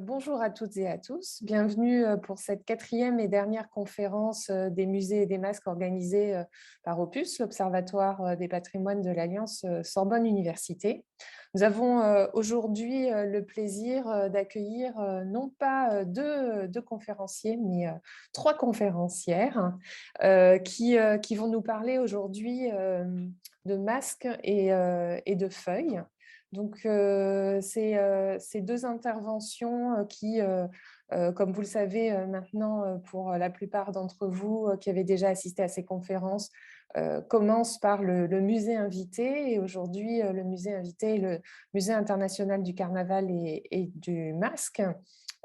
Bonjour à toutes et à tous. Bienvenue pour cette quatrième et dernière conférence des musées et des masques organisée par Opus, l'Observatoire des patrimoines de l'Alliance Sorbonne Université. Nous avons aujourd'hui le plaisir d'accueillir non pas deux conférenciers, mais trois conférencières qui vont nous parler aujourd'hui de masques et de feuilles. Donc, ces deux interventions qui, comme vous le savez maintenant, pour la plupart d'entre vous qui avez déjà assisté à ces conférences, commencent par le musée invité. Et aujourd'hui, le musée invité est le Musée international du carnaval et du masque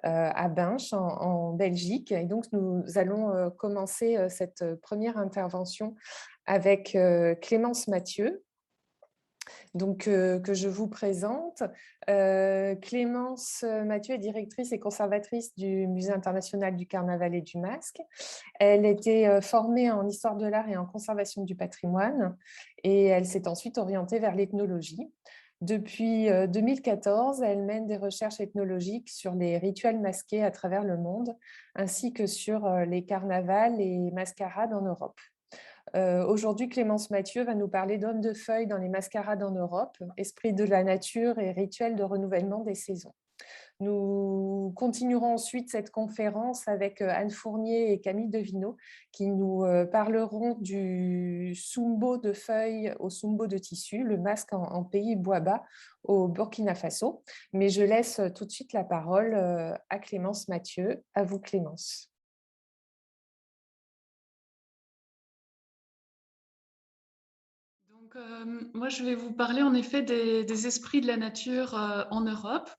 à Binche, en Belgique. Et donc, nous allons commencer cette première intervention avec Clémence Mathieu, donc, que je vous présente. Clémence Mathieu est directrice et conservatrice du Musée international du carnaval et du masque. Elle était formée en histoire de l'art et en conservation du patrimoine et elle s'est ensuite orientée vers l'ethnologie. Depuis 2014, elle mène des recherches ethnologiques sur les rituels masqués à travers le monde, ainsi que sur les carnavals et mascarades en Europe. Aujourd'hui, Clémence Mathieu va nous parler d'hommes de feuilles dans les mascarades en Europe, esprit de la nature et rituel de renouvellement des saisons. Nous continuerons ensuite cette conférence avec Anne Fournier et Camille Devino qui nous parleront du sumbo de feuilles au sumbo de tissu, le masque en pays Boaba au Burkina Faso. Mais je laisse tout de suite la parole à Clémence Mathieu. À vous, Clémence. Donc, moi, je vais vous parler en effet des esprits de la nature en Europe.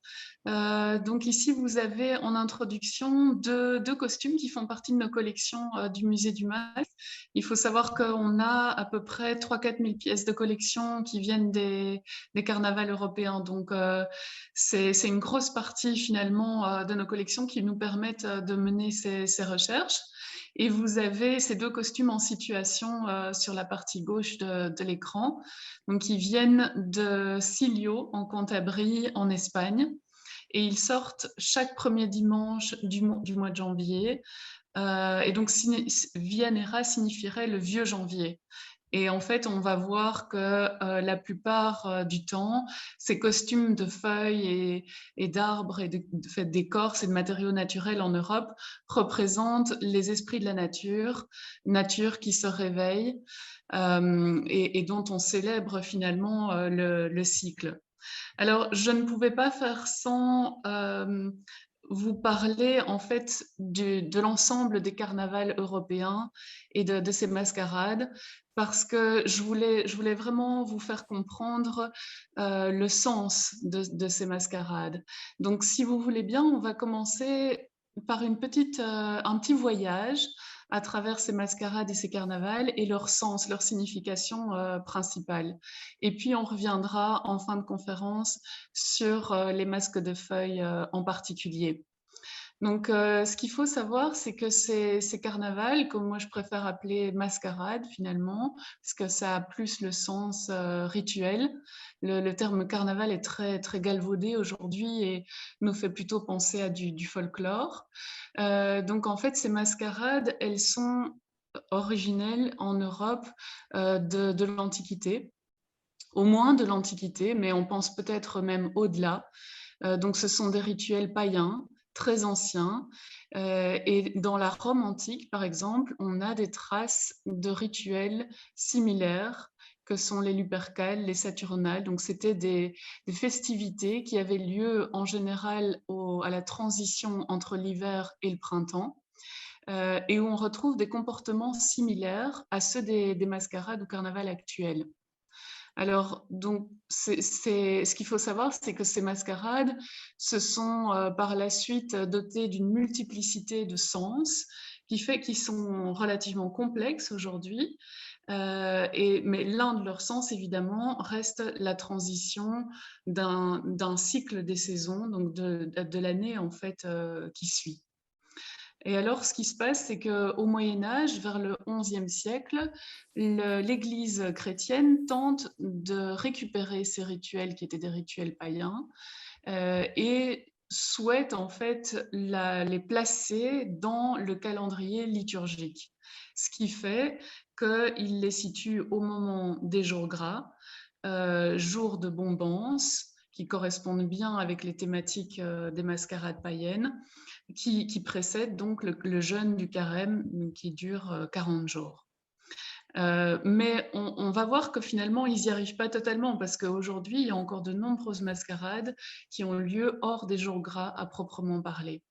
Donc ici, vous avez en introduction deux costumes qui font partie de nos collections du musée du masque. Il faut savoir qu'on a à peu près 3 000 à 4 000 pièces de collection qui viennent des carnavals européens. Donc c'est une grosse partie finalement de nos collections qui nous permettent de mener ces recherches. Et vous avez ces deux costumes en situation sur la partie gauche de l'écran, donc qui viennent de Silio en Cantabrie en Espagne. Et ils sortent chaque premier dimanche du mois de janvier. Et donc Vianera signifierait le vieux janvier. Et en fait, on va voir que la plupart du temps, ces costumes de feuilles et d'arbres et d'écorces et de matériaux naturels en Europe représentent les esprits de la nature, nature qui se réveille et dont on célèbre finalement le cycle. Alors, je ne pouvais pas faire sans vous parler en fait de l'ensemble des carnavals européens et de ces mascarades parce que je voulais vraiment vous faire comprendre le sens de ces mascarades. Donc, si vous voulez bien, on va commencer par un petit voyage à travers ces mascarades et ces carnavals et leur sens, leur signification principale. Et puis, on reviendra en fin de conférence sur les masques de feuilles en particulier. Donc, ce qu'il faut savoir, c'est que ces carnavals, comme moi je préfère appeler mascarade finalement, parce que ça a plus le sens rituel. Le terme carnaval est très, très galvaudé aujourd'hui et nous fait plutôt penser à du folklore. Donc, en fait, ces mascarades, elles sont originelles en Europe de l'Antiquité, au moins de l'Antiquité, mais on pense peut-être même au-delà. Donc, ce sont des rituels païens très anciens. Et dans la Rome antique, par exemple, on a des traces de rituels similaires que sont les Lupercales, les Saturnales. Donc, c'était des festivités qui avaient lieu en général à la transition entre l'hiver et le printemps. Et où on retrouve des comportements similaires à ceux des mascarades ou carnavals actuels. Alors, donc, ce qu'il faut savoir, c'est que ces mascarades se sont par la suite dotées d'une multiplicité de sens qui fait qu'ils sont relativement complexes aujourd'hui. Mais l'un de leurs sens, évidemment, reste la transition d'un cycle des saisons, donc de l'année en fait qui suit. Et alors, ce qui se passe, c'est qu'au Moyen Âge, vers le XIe siècle, l'Église chrétienne tente de récupérer ces rituels qui étaient des rituels païens et souhaite en fait les placer dans le calendrier liturgique. Ce qui fait qu'il les situe au moment des jours gras, jours de bombance, qui correspondent bien avec les thématiques des mascarades païennes, qui précèdent donc le jeûne du carême qui dure 40 jours. Mais on va voir que finalement, ils n'y arrivent pas totalement parce qu'aujourd'hui, il y a encore de nombreuses mascarades qui ont lieu hors des jours gras à proprement parler.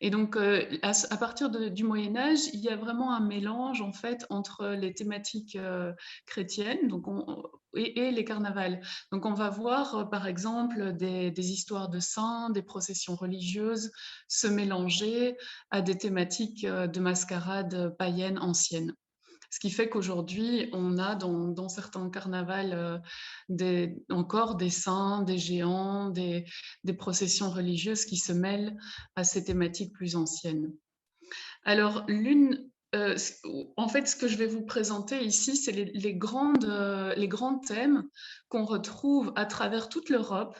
Et donc, à partir du Moyen Âge, il y a vraiment un mélange en fait entre les thématiques chrétiennes et les carnavals. Donc, on va voir par exemple des histoires de saints, des processions religieuses se mélanger à des thématiques de mascarades païennes anciennes. Ce qui fait qu'aujourd'hui, on a dans certains carnavals encore des saints, des géants, des processions religieuses qui se mêlent à ces thématiques plus anciennes. Alors, en fait, ce que je vais vous présenter ici, c'est les grands thèmes qu'on retrouve à travers toute l'Europe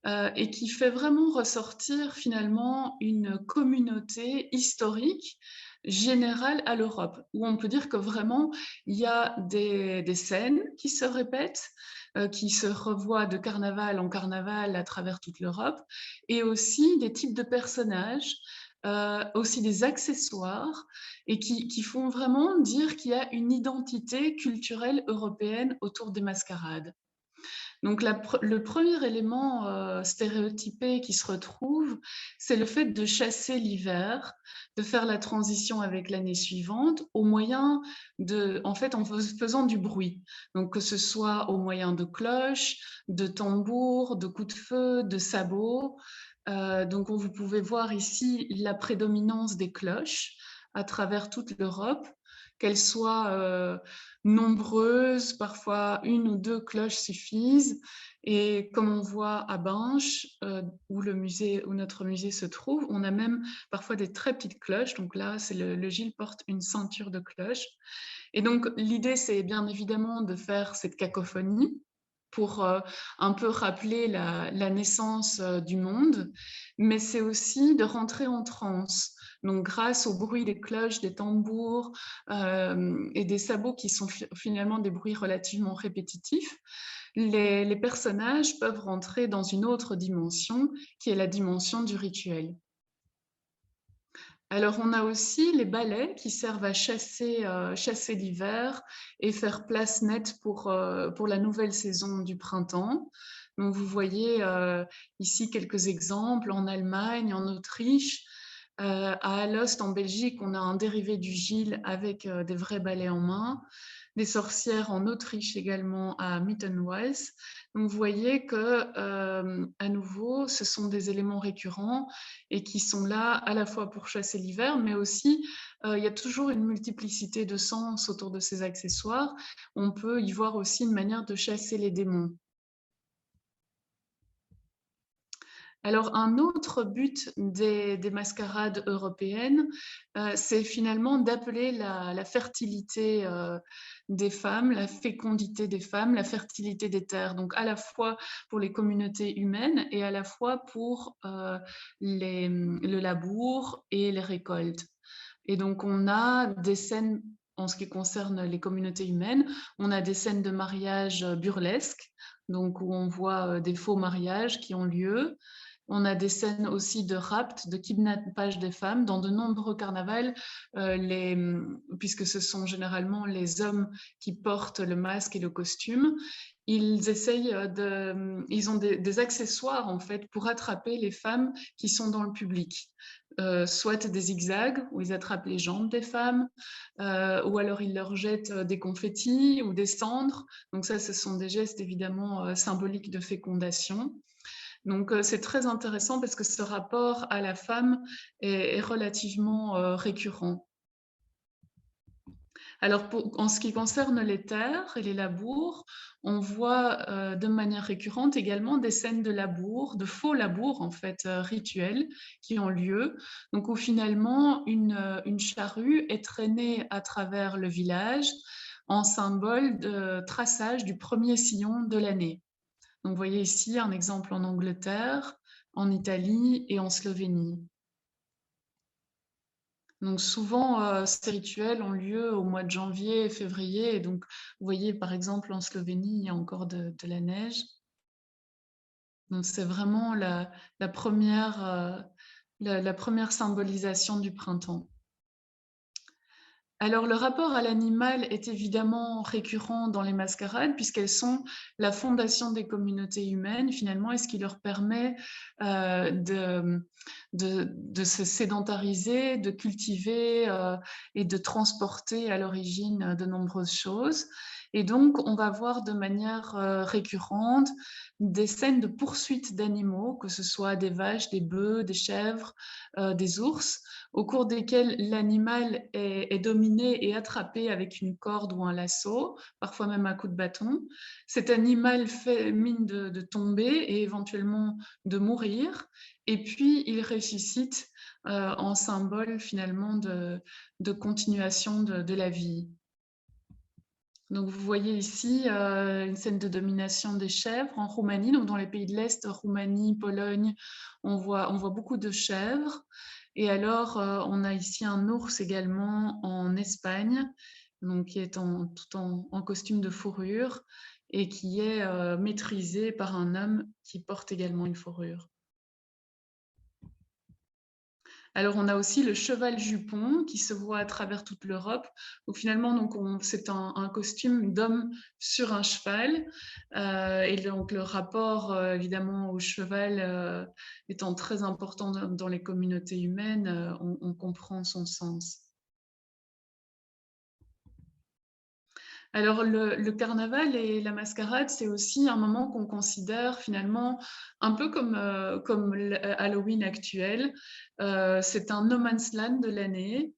et qui fait vraiment ressortir finalement une communauté historique générale à l'Europe, où on peut dire que vraiment il y a des scènes qui se répètent, qui se revoient de carnaval en carnaval à travers toute l'Europe, et aussi des types de personnages, aussi des accessoires, et qui font vraiment dire qu'il y a une identité culturelle européenne autour des mascarades. Donc le premier élément stéréotypé qui se retrouve, c'est le fait de chasser l'hiver, de faire la transition avec l'année suivante au moyen en fait, en faisant du bruit. Donc que ce soit au moyen de cloches, de tambours, de coups de feu, de sabots. Donc vous pouvez voir ici la prédominance des cloches à travers toute l'Europe, qu'elles soient nombreuses, parfois une ou deux cloches suffisent. Et comme on voit à Binche, où notre musée se trouve, on a même parfois des très petites cloches. Donc là, le Gilles porte une ceinture de cloches. Et donc l'idée, c'est bien évidemment de faire cette cacophonie pour un peu rappeler la naissance du monde, mais c'est aussi de rentrer en transe. Donc, grâce au bruit des cloches, des tambours et des sabots qui sont finalement des bruits relativement répétitifs, les personnages peuvent rentrer dans une autre dimension qui est la dimension du rituel. Alors, on a aussi les ballets qui servent à chasser l'hiver et faire place nette pour la nouvelle saison du printemps. Donc, vous voyez ici quelques exemples en Allemagne, en Autriche. À Alost, en Belgique, on a un dérivé du Gilles avec des vrais balais en main. Des sorcières en Autriche également, à Mittenwald. Donc, vous voyez que, à nouveau, ce sont des éléments récurrents et qui sont là à la fois pour chasser l'hiver, mais aussi, il y a toujours une multiplicité de sens autour de ces accessoires. On peut y voir aussi une manière de chasser les démons. Alors, un autre but des mascarades européennes, c'est finalement d'appeler la fertilité des femmes, la fécondité des femmes, la fertilité des terres. Donc, à la fois pour les communautés humaines et à la fois pour le labour et les récoltes. Et donc, on a des scènes, en ce qui concerne les communautés humaines, on a des scènes de mariage burlesques, donc où on voit des faux mariages qui ont lieu. On a des scènes aussi de rapt, de kidnappage des femmes dans de nombreux carnavals, puisque ce sont généralement les hommes qui portent le masque et le costume. Ils ont des accessoires en fait pour attraper les femmes qui sont dans le public. Soit des zigzags où ils attrapent les jambes des femmes, ou alors ils leur jettent des confettis ou des cendres. Donc ça, ce sont des gestes évidemment symboliques de fécondation. Donc c'est très intéressant parce que ce rapport à la femme est relativement récurrent. Alors en ce qui concerne les terres et les labours, on voit de manière récurrente également des scènes de labour, de faux labours en fait rituels qui ont lieu, donc où finalement une charrue est traînée à travers le village en symbole de traçage du premier sillon de l'année. Donc, vous voyez ici un exemple en Angleterre, en Italie et en Slovénie. Donc souvent, ces rituels ont lieu au mois de janvier et février. Et donc, vous voyez, par exemple, en Slovénie, il y a encore de la neige. Donc c'est vraiment la première, la première symbolisation du printemps. Alors, le rapport à l'animal est évidemment récurrent dans les mascarades, puisqu'elles sont la fondation des communautés humaines, finalement, et ce qui leur permet de se sédentariser, de cultiver et de transporter à l'origine de nombreuses choses. Et donc, on va voir de manière récurrente des scènes de poursuite d'animaux, que ce soit des vaches, des bœufs, des chèvres, des ours, au cours desquels l'animal est dominé et attrapé avec une corde ou un lasso, parfois même un coup de bâton. Cet animal fait mine de tomber et éventuellement de mourir, et puis il ressuscite en symbole finalement de continuation de la vie. Donc vous voyez ici une scène de domination des chèvres en Roumanie, donc dans les pays de l'Est, Roumanie, Pologne, on voit beaucoup de chèvres. Et alors on a ici un ours également en Espagne, donc qui est tout en costume de fourrure et qui est maîtrisé par un homme qui porte également une fourrure. Alors, on a aussi le cheval jupon qui se voit à travers toute l'Europe. Donc, finalement, c'est un costume d'homme sur un cheval. Et donc, le rapport, évidemment, au cheval étant très important dans les communautés humaines, on comprend son sens. Alors, le carnaval et la mascarade, c'est aussi un moment qu'on considère finalement un peu comme Halloween actuel. C'est un no man's land de l'année,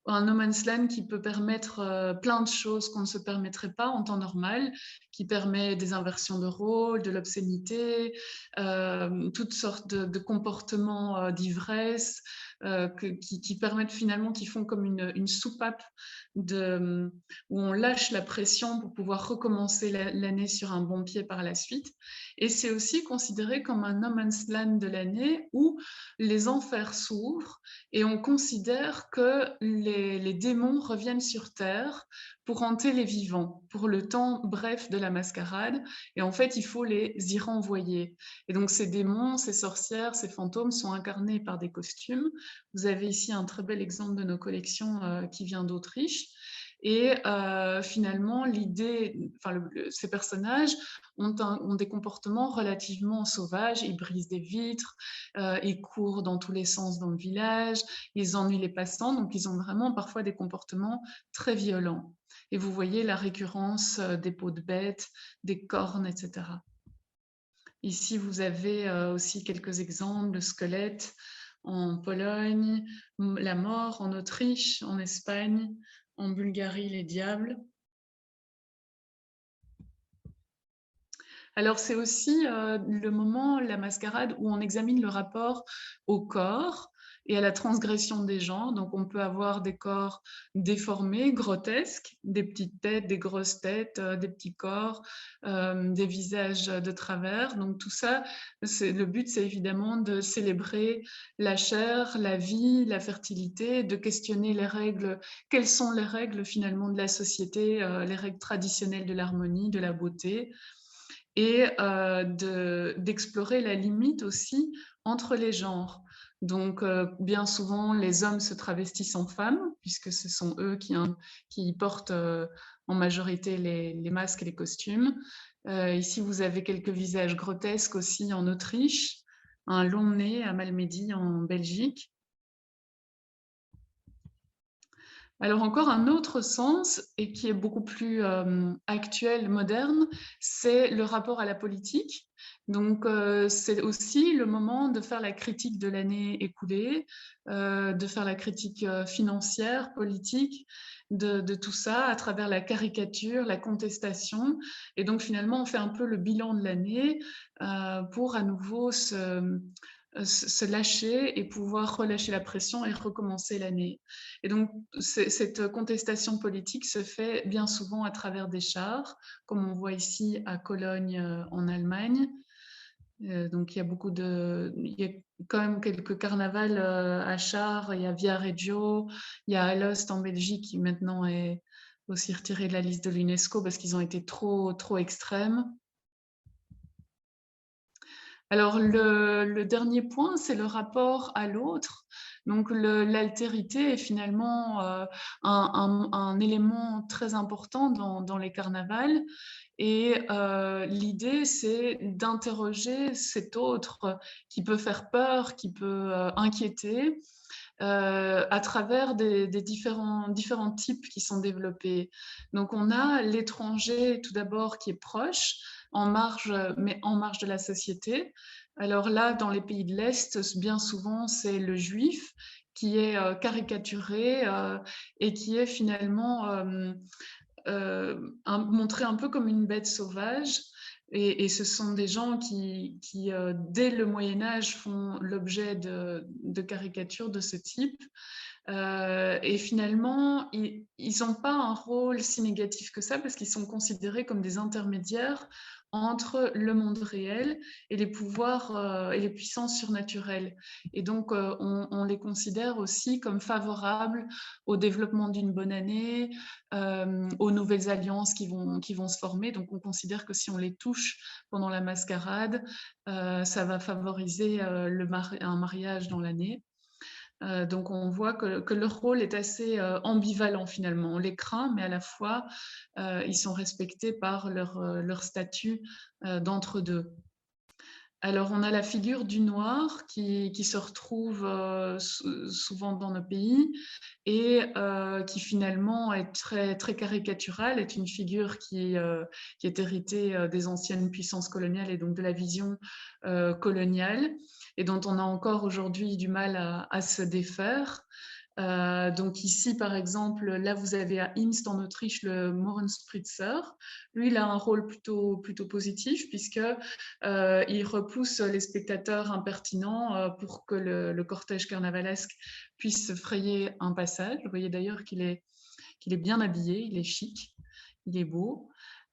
un no man's land qui peut permettre plein de choses qu'on ne se permettrait pas en temps normal, qui permet des inversions de rôle, de l'obscénité, toutes sortes de comportements d'ivresse, qui permettent finalement, qui font comme une soupape où on lâche la pression pour pouvoir recommencer l'année sur un bon pied par la suite. Et c'est aussi considéré comme un no man's land de l'année où les enfers s'ouvrent et on considère que les démons reviennent sur Terre pour hanter les vivants, pour le temps bref de la mascarade. Et en fait, il faut les y renvoyer. Et donc, ces démons, ces sorcières, ces fantômes sont incarnés par des costumes. Vous avez ici un très bel exemple de nos collections qui vient d'Autriche. Et finalement, ces personnages ont des comportements relativement sauvages. Ils brisent des vitres, ils courent dans tous les sens dans le village, ils ennuient les passants. Donc, ils ont vraiment parfois des comportements très violents. Et vous voyez la récurrence des peaux de bêtes, des cornes, etc. Ici, vous avez aussi quelques exemples de squelettes en Pologne, la mort en Autriche, en Espagne, en Bulgarie, les diables. Alors, c'est aussi le moment, la mascarade, où on examine le rapport au corps et à la transgression des genres. Donc, on peut avoir des corps déformés, grotesques, des petites têtes, des grosses têtes, des petits corps, des visages de travers. Donc, tout ça, le but, c'est évidemment de célébrer la chair, la vie, la fertilité, de questionner les règles. Quelles sont les règles finalement de la société, les règles traditionnelles de l'harmonie, de la beauté, et d'explorer la limite aussi entre les genres. Donc, bien souvent, les hommes se travestissent en femmes, puisque ce sont eux qui portent en majorité les masques et les costumes. Ici, vous avez quelques visages grotesques aussi en Autriche, un long nez à Malmedy en Belgique. Alors encore un autre sens, et qui est beaucoup plus actuel, moderne, c'est le rapport à la politique. Donc c'est aussi le moment de faire la critique de l'année écoulée, de faire la critique financière, politique, de tout ça à travers la caricature, la contestation. Et donc finalement, on fait un peu le bilan de l'année pour à nouveau se lâcher et pouvoir relâcher la pression et recommencer l'année. Et donc, cette contestation politique se fait bien souvent à travers des chars, comme on voit ici à Cologne en Allemagne. Donc il y a quand même quelques carnavals à Chartres, il y a Viareggio, il y a Alost en Belgique qui maintenant est aussi retiré de la liste de l'UNESCO parce qu'ils ont été trop extrêmes. Alors, le dernier point, c'est le rapport à l'autre. Donc, l'altérité est finalement un élément très important dans les carnavals. Et l'idée, c'est d'interroger cet autre qui peut faire peur, qui peut inquiéter, à travers des différents types qui sont développés. Donc, on a l'étranger, tout d'abord, qui est proche, en marge, mais en marge de la société. Alors là, dans les pays de l'Est, bien souvent, c'est le juif qui est caricaturé et qui est finalement montré un peu comme une bête sauvage. Et ce sont des gens qui dès le Moyen Âge, font l'objet de caricatures de ce type. Et finalement, ils n'ont pas un rôle si négatif que ça parce qu'ils sont considérés comme des intermédiaires entre le monde réel et les pouvoirs et les puissances surnaturelles. Et donc, on les considère aussi comme favorables au développement d'une bonne année, aux nouvelles alliances qui vont se former. Donc, on considère que si on les touche pendant la mascarade, ça va favoriser un mariage dans l'année. Donc on voit que leur rôle est assez ambivalent finalement. On les craint, mais à la fois, ils sont respectés par leur statut d'entre-deux. Alors on a la figure du noir qui se retrouve souvent dans nos pays et qui finalement est très caricaturale, est une figure qui est héritée des anciennes puissances coloniales et donc de la vision coloniale et dont on a encore aujourd'hui du mal à se défaire. Donc ici, par exemple, là vous avez à Imst en Autriche le Mohrenspritzer. Lui, il a un rôle plutôt positif puisque il repousse les spectateurs impertinents pour que le cortège carnavalesque puisse se frayer un passage. Vous voyez d'ailleurs qu'il est bien habillé, il est chic, il est beau.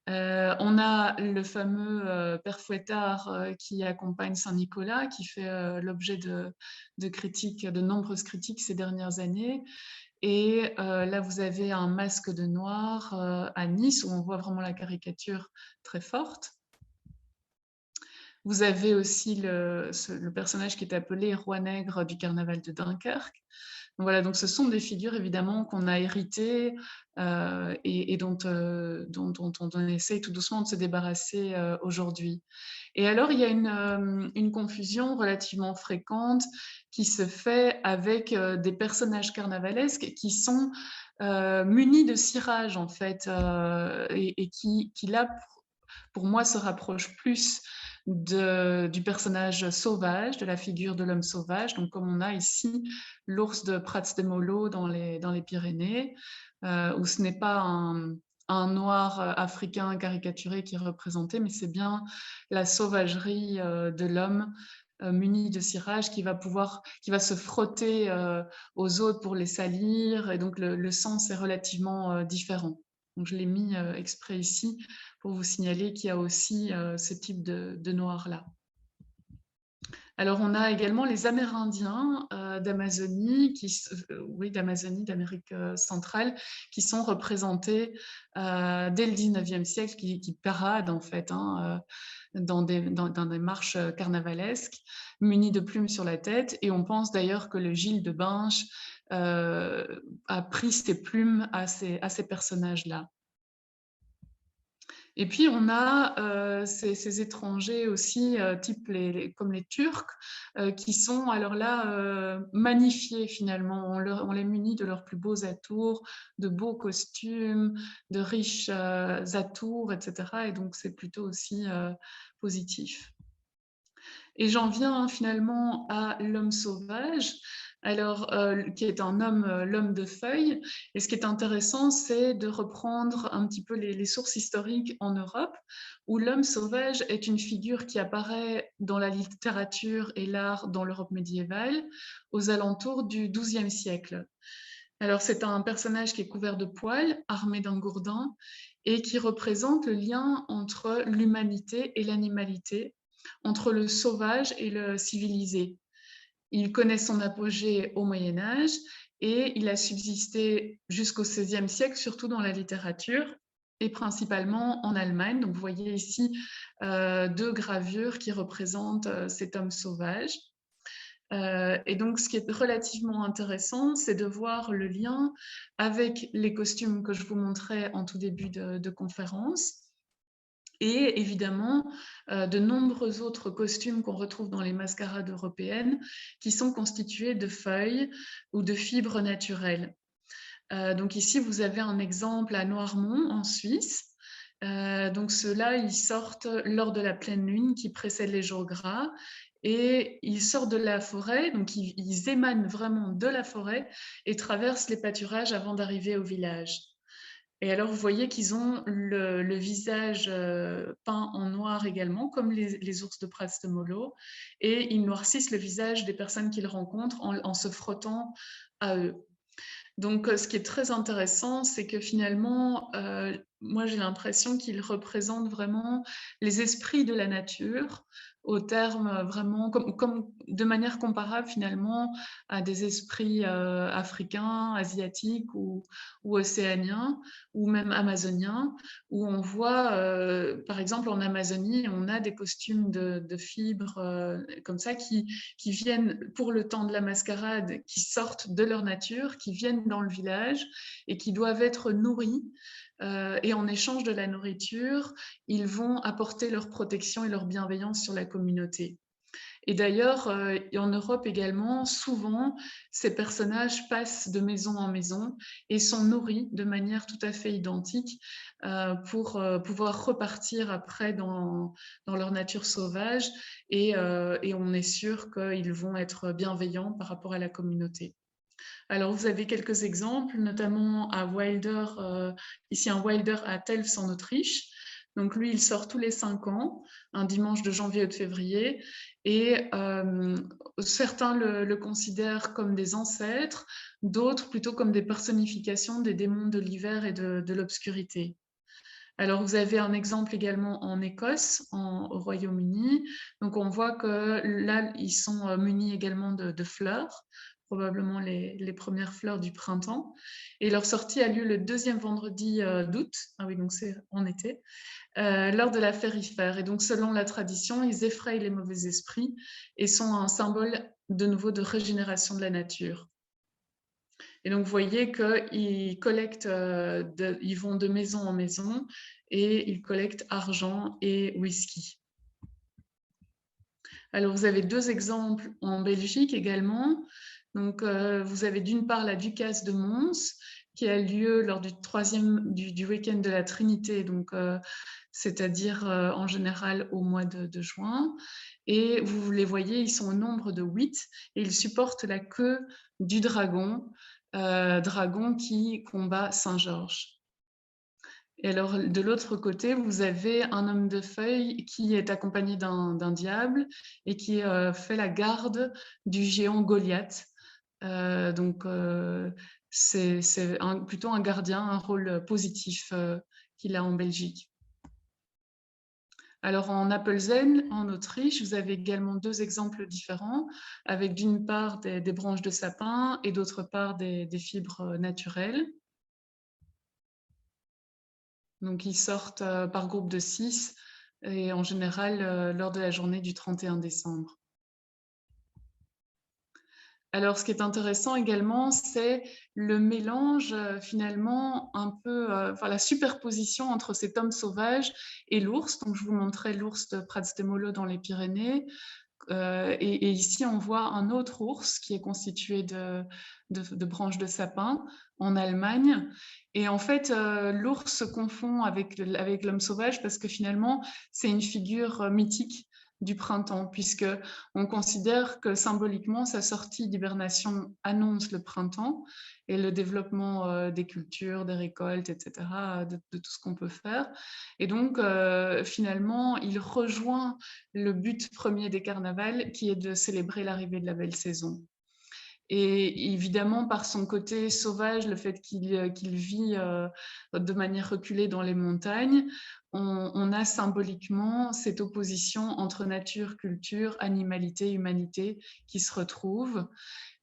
On a le fameux Père Fouettard qui accompagne Saint-Nicolas, qui fait l'objet de critiques, de nombreuses critiques ces dernières années. Et là, vous avez un masque de noir à Nice, où on voit vraiment la caricature très forte. Vous avez aussi le personnage qui est appelé Roi Nègre du carnaval de Dunkerque. Donc voilà, donc ce sont des figures évidemment qu'on a héritées et dont on essaye tout doucement de se débarrasser aujourd'hui. Et alors, il y a une confusion relativement fréquente qui se fait avec des personnages carnavalesques qui sont munis de cirage en fait et qui là, pour moi, se rapprochent plus du personnage sauvage, de la figure de l'homme sauvage, donc comme on a ici l'ours de Prats de Mollo dans les Pyrénées, où ce n'est pas un noir africain caricaturé qui est représenté, mais c'est bien la sauvagerie de l'homme muni de cirage qui va se frotter aux autres pour les salir, et donc le sens est relativement différent. Donc je l'ai mis exprès ici pour vous signaler qu'il y a aussi ce type de noir-là. Alors, on a également les Amérindiens d'Amazonie, d'Amazonie, d'Amérique centrale, qui sont représentés dès le 19e siècle, qui paradent en fait dans des marches carnavalesques, munis de plumes sur la tête. Et on pense d'ailleurs que le Gilles de Binche a pris ses plumes à ces personnages-là. Et puis, on a ces étrangers aussi, comme les Turcs, qui sont alors là magnifiés finalement. On les munit de leurs plus beaux atours, de beaux costumes, de riches atours, etc. Et donc, c'est plutôt aussi positif. Et j'en viens finalement à l'homme sauvage, alors qui est un homme, l'homme de feuilles. Et ce qui est intéressant, c'est de reprendre un petit peu les sources historiques en Europe, où l'homme sauvage est une figure qui apparaît dans la littérature et l'art dans l'Europe médiévale aux alentours du XIIe siècle. Alors c'est un personnage qui est couvert de poils, armé d'un gourdin, et qui représente le lien entre l'humanité et l'animalité, entre le sauvage et le civilisé. Il connaît son apogée au Moyen Âge et il a subsisté jusqu'au XVIe siècle, surtout dans la littérature et principalement en Allemagne. Donc vous voyez ici deux gravures qui représentent cet homme sauvage. Et donc, ce qui est relativement intéressant, c'est de voir le lien avec les costumes que je vous montrais en tout début de conférence. Et évidemment, de nombreux autres costumes qu'on retrouve dans les mascarades européennes qui sont constitués de feuilles ou de fibres naturelles. Donc ici, vous avez un exemple à Noirmont, en Suisse. Donc ceux-là, ils sortent lors de la pleine lune qui précède les jours gras et ils sortent de la forêt, donc ils émanent vraiment de la forêt et traversent les pâturages avant d'arriver au village. Et alors, vous voyez qu'ils ont le visage peint en noir également, comme les ours de Prats de Molo, et ils noircissent le visage des personnes qu'ils rencontrent en se frottant à eux. Donc, ce qui est très intéressant, c'est que finalement, moi, j'ai l'impression qu'ils représentent vraiment les esprits de la nature, au terme vraiment, comme de manière comparable finalement à des esprits africains, asiatiques ou océaniens, ou même amazoniens, où on voit, par exemple, en Amazonie, on a des costumes de fibres comme ça qui viennent pour le temps de la mascarade, qui sortent de leur nature, qui viennent dans le village et qui doivent être nourris. Et en échange de la nourriture, ils vont apporter leur protection et leur bienveillance sur la communauté. Et d'ailleurs, en Europe également, souvent, ces personnages passent de maison en maison et sont nourris de manière tout à fait identique pour pouvoir repartir après dans leur nature sauvage et on est sûr qu'ils vont être bienveillants par rapport à la communauté. Alors, vous avez quelques exemples, notamment à Wilder, ici un Wilder à Telfs en Autriche. Donc lui, il sort tous les 5 ans, un dimanche de janvier ou de février, et certains le considèrent comme des ancêtres, d'autres plutôt comme des personnifications des démons de l'hiver et de l'obscurité. Alors, vous avez un exemple également en Écosse, au Royaume-Uni. Donc, on voit que là, ils sont munis également de fleurs, probablement les premières fleurs du printemps. Et leur sortie a lieu le deuxième vendredi d'août, ah oui, donc c'est en été, lors de la férifère. Et donc, selon la tradition, ils effrayent les mauvais esprits et sont un symbole de nouveau de régénération de la nature. Et donc, vous voyez qu'ils collectent, ils vont de maison en maison et ils collectent argent et whisky. Alors, vous avez deux exemples en Belgique également. Donc, vous avez d'une part la Ducasse de Mons, qui a lieu lors du week-end de la Trinité, donc c'est-à-dire en général au mois de juin. Et vous les voyez, ils sont au nombre de 8 et ils supportent la queue du dragon, dragon qui combat Saint-Georges. Et alors, de l'autre côté, vous avez un homme de feuille qui est accompagné d'un diable et qui fait la garde du géant Goliath. Donc, c'est plutôt un gardien, un rôle positif qu'il a en Belgique. Alors, en Appelzell, en Autriche, vous avez également deux exemples différents, avec d'une part des branches de sapin et d'autre part des fibres naturelles. Donc, ils sortent par groupe de 6 et en général lors de la journée du 31 décembre. Alors, ce qui est intéressant également, c'est le mélange finalement un peu, la superposition entre cet homme sauvage et l'ours. Donc, je vous montrais l'ours de Prats de Molo dans les Pyrénées. Et ici, on voit un autre ours qui est constitué de branches de sapin en Allemagne. Et en fait, l'ours se confond avec l'homme sauvage parce que finalement, c'est une figure mythique du printemps, puisque on considère que symboliquement, sa sortie d'hibernation annonce le printemps et le développement des cultures, des récoltes, etc., de tout ce qu'on peut faire. Et donc, finalement, il rejoint le but premier des carnavals, qui est de célébrer l'arrivée de la belle saison. Et évidemment, par son côté sauvage, le fait qu'il vit de manière reculée dans les montagnes, on a symboliquement cette opposition entre nature, culture, animalité, humanité qui se retrouvent.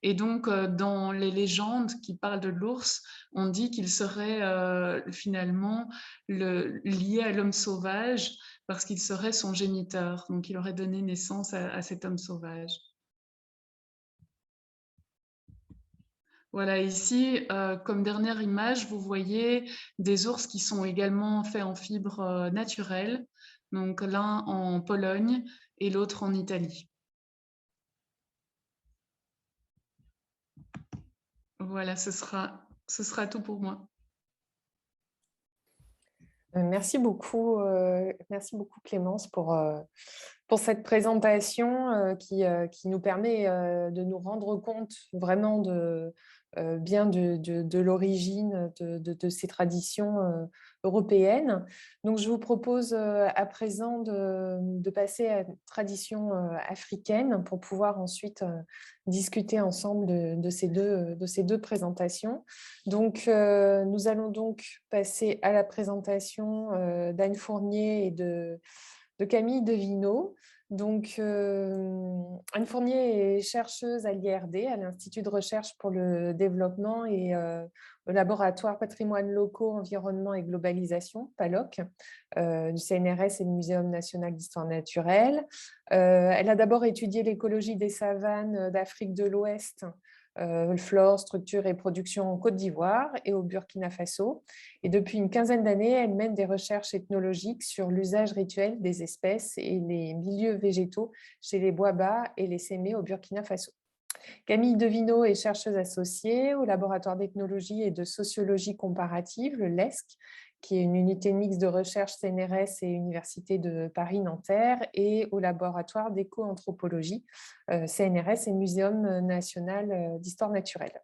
Et donc, dans les légendes qui parlent de l'ours, on dit qu'il serait finalement lié à l'homme sauvage parce qu'il serait son géniteur. Donc, il aurait donné naissance à cet homme sauvage. Voilà, ici, comme dernière image, vous voyez des ours qui sont également faits en fibres naturelles. Donc, l'un en Pologne et l'autre en Italie. Voilà, ce sera tout pour moi. Merci beaucoup Clémence pour cette présentation qui nous permet de nous rendre compte vraiment bien de l'origine de ces traditions européennes. Donc, je vous propose à présent de passer à une tradition africaine pour pouvoir ensuite discuter ensemble de ces deux présentations. Donc, nous allons donc passer à la présentation d'Anne Fournier et de Camille Devino. Donc, Anne Fournier est chercheuse à l'IRD, à l'Institut de recherche pour le développement et au laboratoire Patrimoine locaux, environnement et globalisation, PALOC, du CNRS et du Muséum national d'histoire naturelle. Elle a d'abord étudié l'écologie des savanes d'Afrique de l'Ouest, flore, structure et production en Côte d'Ivoire et au Burkina Faso. Et depuis une quinzaine d'années, elle mène des recherches ethnologiques sur l'usage rituel des espèces et les milieux végétaux chez les Boaba et les Sémé au Burkina Faso. Camille Devino est chercheuse associée au laboratoire d'ethnologie et de sociologie comparative, le LESC, qui est une unité mixte de recherche CNRS et Université de Paris-Nanterre, et au laboratoire d'éco-anthropologie, CNRS et Muséum national d'histoire naturelle.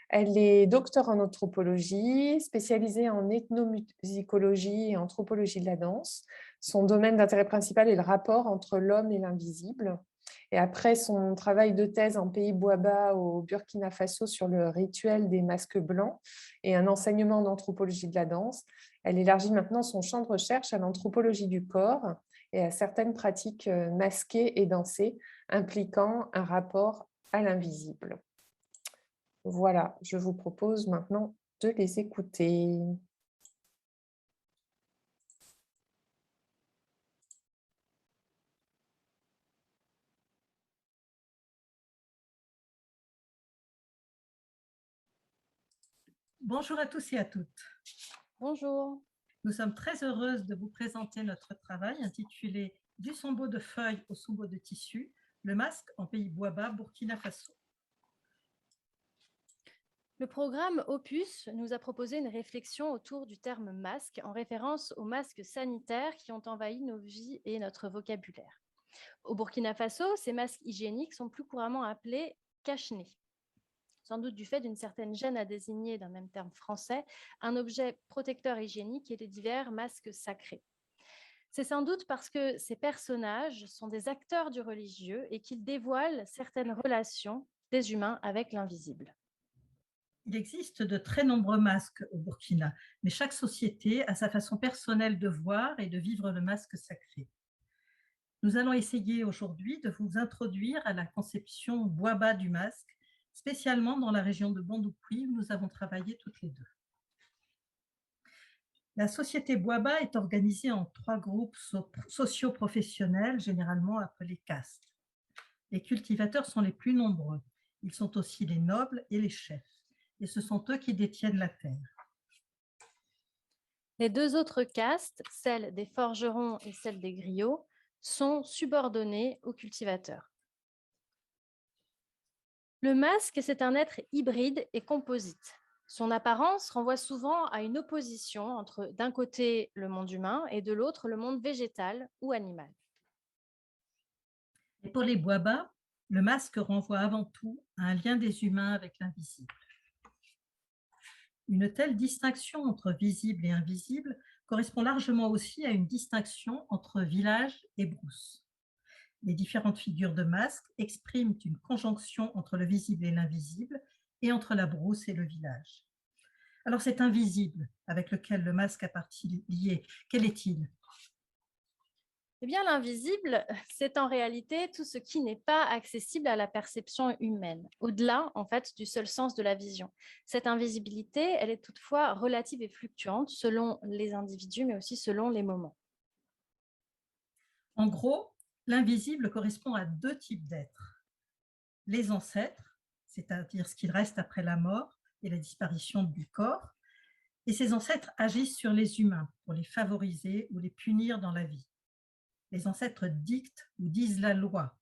Elle est docteur en anthropologie, spécialisée en ethnomusicologie et anthropologie de la danse. Son domaine d'intérêt principal est le rapport entre l'homme et l'invisible. Et après son travail de thèse en pays Boaba au Burkina Faso sur le rituel des masques blancs et un enseignement d'anthropologie de la danse, elle élargit maintenant son champ de recherche à l'anthropologie du corps et à certaines pratiques masquées et dansées impliquant un rapport à l'invisible. Voilà, je vous propose maintenant de les écouter. Bonjour à tous et à toutes. Bonjour. Nous sommes très heureuses de vous présenter notre travail intitulé « Du sombo de feuilles au sombo de tissu, le masque en pays Boaba, Burkina Faso ». Le programme Opus nous a proposé une réflexion autour du terme masque en référence aux masques sanitaires qui ont envahi nos vies et notre vocabulaire. Au Burkina Faso, ces masques hygiéniques sont plus couramment appelés cache-nez, sans doute du fait d'une certaine gêne à désigner d'un même terme français un objet protecteur hygiénique et les divers masques sacrés. C'est sans doute parce que ces personnages sont des acteurs du religieux et qu'ils dévoilent certaines relations des humains avec l'invisible. Il existe de très nombreux masques au Burkina, mais chaque société a sa façon personnelle de voir et de vivre le masque sacré. Nous allons essayer aujourd'hui de vous introduire à la conception Boaba du masque, spécialement dans la région de Bondoukouy où nous avons travaillé toutes les deux. La société Boaba est organisée en 3 groupes socio-professionnels, généralement appelés castes. Les cultivateurs sont les plus nombreux. Ils sont aussi les nobles et les chefs. Et ce sont eux qui détiennent la terre. Les 2 autres castes, celle des forgerons et celle des griots, sont subordonnées aux cultivateurs. Le masque, c'est un être hybride et composite. Son apparence renvoie souvent à une opposition entre, d'un côté, le monde humain et de l'autre, le monde végétal ou animal. Et pour les Boaba, le masque renvoie avant tout à un lien des humains avec l'invisible. Une telle distinction entre visible et invisible correspond largement aussi à une distinction entre village et brousse. Les différentes figures de masque expriment une conjonction entre le visible et l'invisible et entre la brousse et le village. Alors cet invisible avec lequel le masque a partie lié, quel est-il? Eh bien, l'invisible, c'est en réalité tout ce qui n'est pas accessible à la perception humaine, au-delà, en fait, du seul sens de la vision. Cette invisibilité, elle est toutefois relative et fluctuante selon les individus, mais aussi selon les moments. En gros, l'invisible correspond à deux types d'êtres. Les ancêtres, c'est-à-dire ce qu'il reste après la mort et la disparition du corps, et ces ancêtres agissent sur les humains pour les favoriser ou les punir dans la vie. Les ancêtres dictent ou disent la loi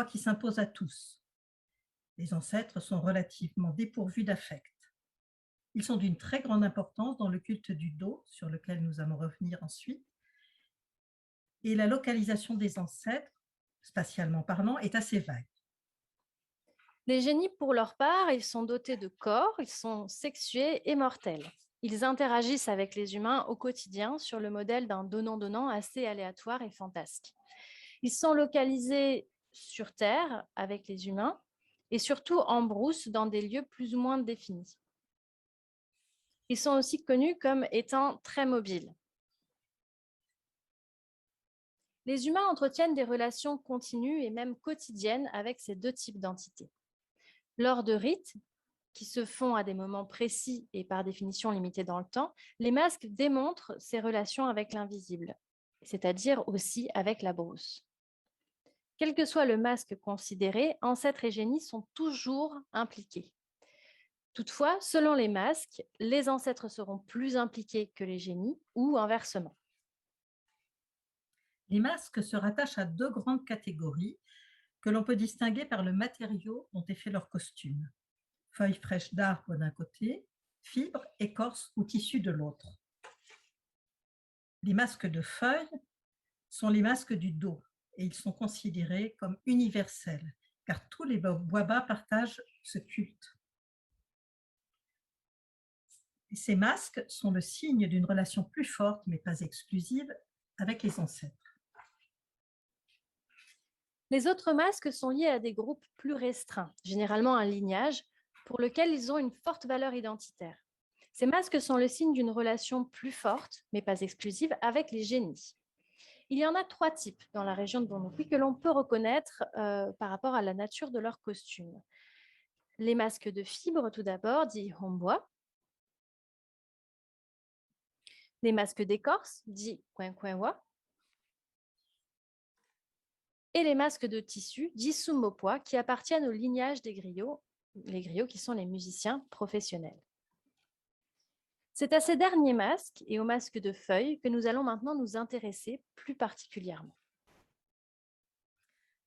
qui s'impose à tous. Les ancêtres sont relativement dépourvus d'affect. Ils sont d'une très grande importance dans le culte du Do, sur lequel nous allons revenir ensuite. Et la localisation des ancêtres, spatialement parlant, est assez vague. Les génies, pour leur part, ils sont dotés de corps, ils sont sexués et mortels. Ils interagissent avec les humains au quotidien sur le modèle d'un donnant-donnant assez aléatoire et fantasque. Ils sont localisés sur Terre avec les humains et surtout en brousse dans des lieux plus ou moins définis. Ils sont aussi connus comme étant très mobiles. Les humains entretiennent des relations continues et même quotidiennes avec ces deux types d'entités. Lors de rites, qui se font à des moments précis et par définition limités dans le temps, les masques démontrent ces relations avec l'invisible, c'est-à-dire aussi avec la brousse. Quel que soit le masque considéré, ancêtres et génies sont toujours impliqués. Toutefois, selon les masques, les ancêtres seront plus impliqués que les génies ou inversement. Les masques se rattachent à deux grandes catégories que l'on peut distinguer par le matériau dont est fait leur costume. Feuilles fraîches d'arbre d'un côté, fibres, écorce ou tissu de l'autre. Les masques de feuilles sont les masques du Do et ils sont considérés comme universels car tous les Bois-bas partagent ce culte. Ces masques sont le signe d'une relation plus forte mais pas exclusive avec les ancêtres. Les autres masques sont liés à des groupes plus restreints, généralement un lignage, pour lequel ils ont une forte valeur identitaire. Ces masques sont le signe d'une relation plus forte, mais pas exclusive, avec les génies. Il y en a 3 types dans la région de Bonopui que l'on peut reconnaître par rapport à la nature de leur costume. Les masques de fibres, tout d'abord, dits hombois. Les masques d'écorce, dits quenquenwa. Et les masques de tissu, dits sumopois, qui appartiennent au lignage des griots, les griots qui sont les musiciens professionnels. C'est à ces derniers masques et aux masques de feuilles que nous allons maintenant nous intéresser plus particulièrement.